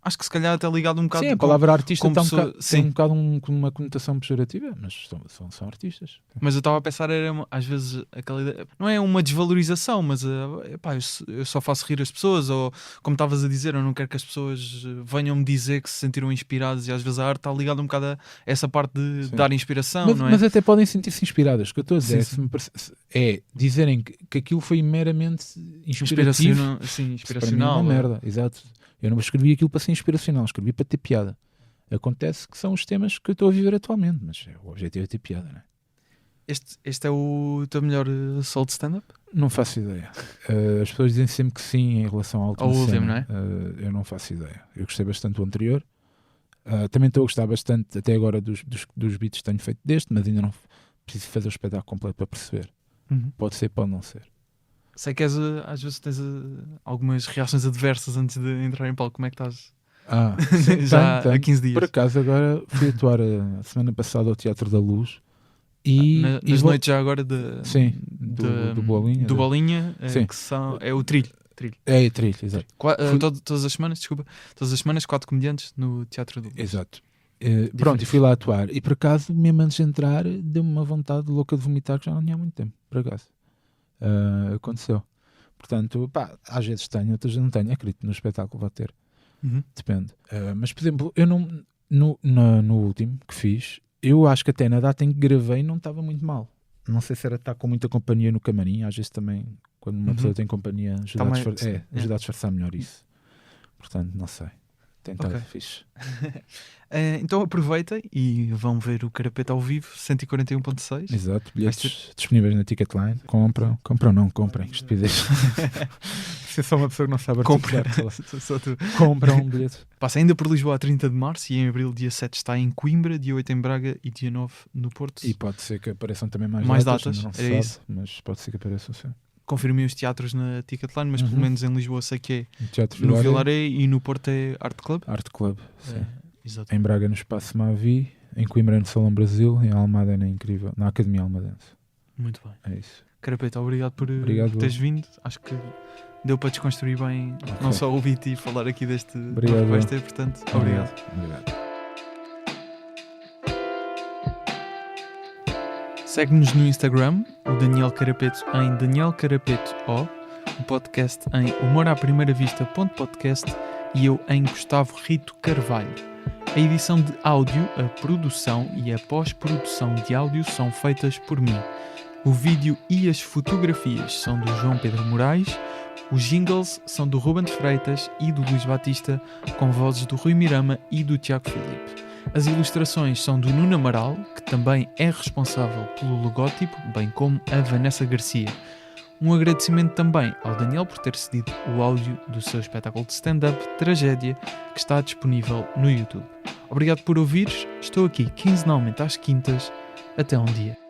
acho que se calhar até ligado um bocado Sim, a com- palavra artista como está pessoa- tem sim. um bocado uma conotação pejorativa, mas são artistas. Mas eu estava a pensar, às vezes aquela ideia, não é uma desvalorização, mas epá, eu só faço rir as pessoas, ou como estavas a dizer, eu não quero que as pessoas venham-me dizer que se sentiram inspiradas, e às vezes a arte está ligada um bocado a essa parte de Sim. dar inspiração, Mas, não é? mas até podem sentir-se inspiradas. O que eu estou a dizer Sim, se me é dizerem que aquilo foi meramente inspirativo. Sim, Isso para mim é inspiracional. uma merda, exato. Eu não escrevi aquilo para ser inspiracional, escrevi para ter piada. Acontece que são os temas que eu estou a viver atualmente, mas o objetivo é ter piada, não é? Este é o teu melhor solo de stand-up? Não faço ideia. As pessoas dizem sempre que sim em relação ao último. Ao último, cena. Eu não faço ideia. Eu gostei bastante do anterior. Também estou a gostar bastante até agora dos beats que tenho feito deste, mas ainda não preciso fazer o espetáculo completo para perceber. Pode ser, pode não ser. Sei que às vezes tens algumas reações adversas antes de entrar em palco. Como é que estás? Sim, Já tenho. há 15 dias. Por acaso agora fui atuar a semana passada ao Teatro da Luz e Nas vou- noites já agora Sim, do Bolinha. do Bolinha, Sim. que é o trilho. É trilho, exato. Fui... todas as semanas, desculpa, todas as semanas 4 comediantes no Teatro do Exato. Pronto, e fui lá atuar e por acaso, mesmo antes de entrar, deu-me uma vontade louca de vomitar que já não tinha há muito tempo, por acaso. Aconteceu. Portanto, pá, às vezes tenho, outras vezes não tenho. Acredito que no espetáculo vai ter. Depende. Mas, por exemplo, eu não no último que fiz, eu acho que até na data em que gravei não estava muito mal. Não sei se era estar com muita companhia no camarim. Às vezes também, quando uma pessoa tem companhia, ajuda, ajuda a disfarçar melhor isso. Portanto, não sei. Tentar, Ok. fixe. Então aproveita e vão ver o Carapeta ao vivo, 141.6. Exato, bilhetes disponíveis na Ticketline. Comprem, estupidez. Se é só uma pessoa que não sabe articular, Só tu. compram um bilhete. Passa ainda por Lisboa a 30 de março e em abril, dia 7, está em Coimbra, dia 8 em Braga e dia 9 no Porto. E pode ser que apareçam também mais datas, ainda não se é sabe, isso. mas pode ser que apareçam sim. Confirmei os teatros na Ticketline, mas pelo menos em Lisboa sei que No Teatro é no Vilaré, Vilaré e no Porto é Art Club. Art Club, sim. Exato. Em Braga no Espaço Mavi, em Coimbra no Salão Brasil, em Almada na Academia Almadense. Muito bem. É isso. Carapeto, obrigado por Obrigado, teres vindo. Acho que deu para desconstruir bem não só o beat e falar aqui deste Obrigado. PST, portanto, obrigado. Segue-nos no Instagram, o Daniel Carapeto em Daniel Carapeto O, o podcast em humoraprimeiravista.podcast e eu em Gustavo Rito Carvalho. A edição de áudio, a produção e a pós-produção de áudio são feitas por mim. O vídeo e as fotografias são do João Pedro Moraes, os jingles são do Ruben de Freitas e do Luís Batista, com vozes do Rui Mirama e do Tiago Filipe. As ilustrações são do Nuno Amaral, que também é responsável pelo logótipo, bem como a Vanessa Garcia. Um agradecimento também ao Daniel por ter cedido o áudio do seu espetáculo de stand-up Tragédia, que está disponível no YouTube. Obrigado por ouvires, estou aqui quinzenalmente às quintas. Até um dia.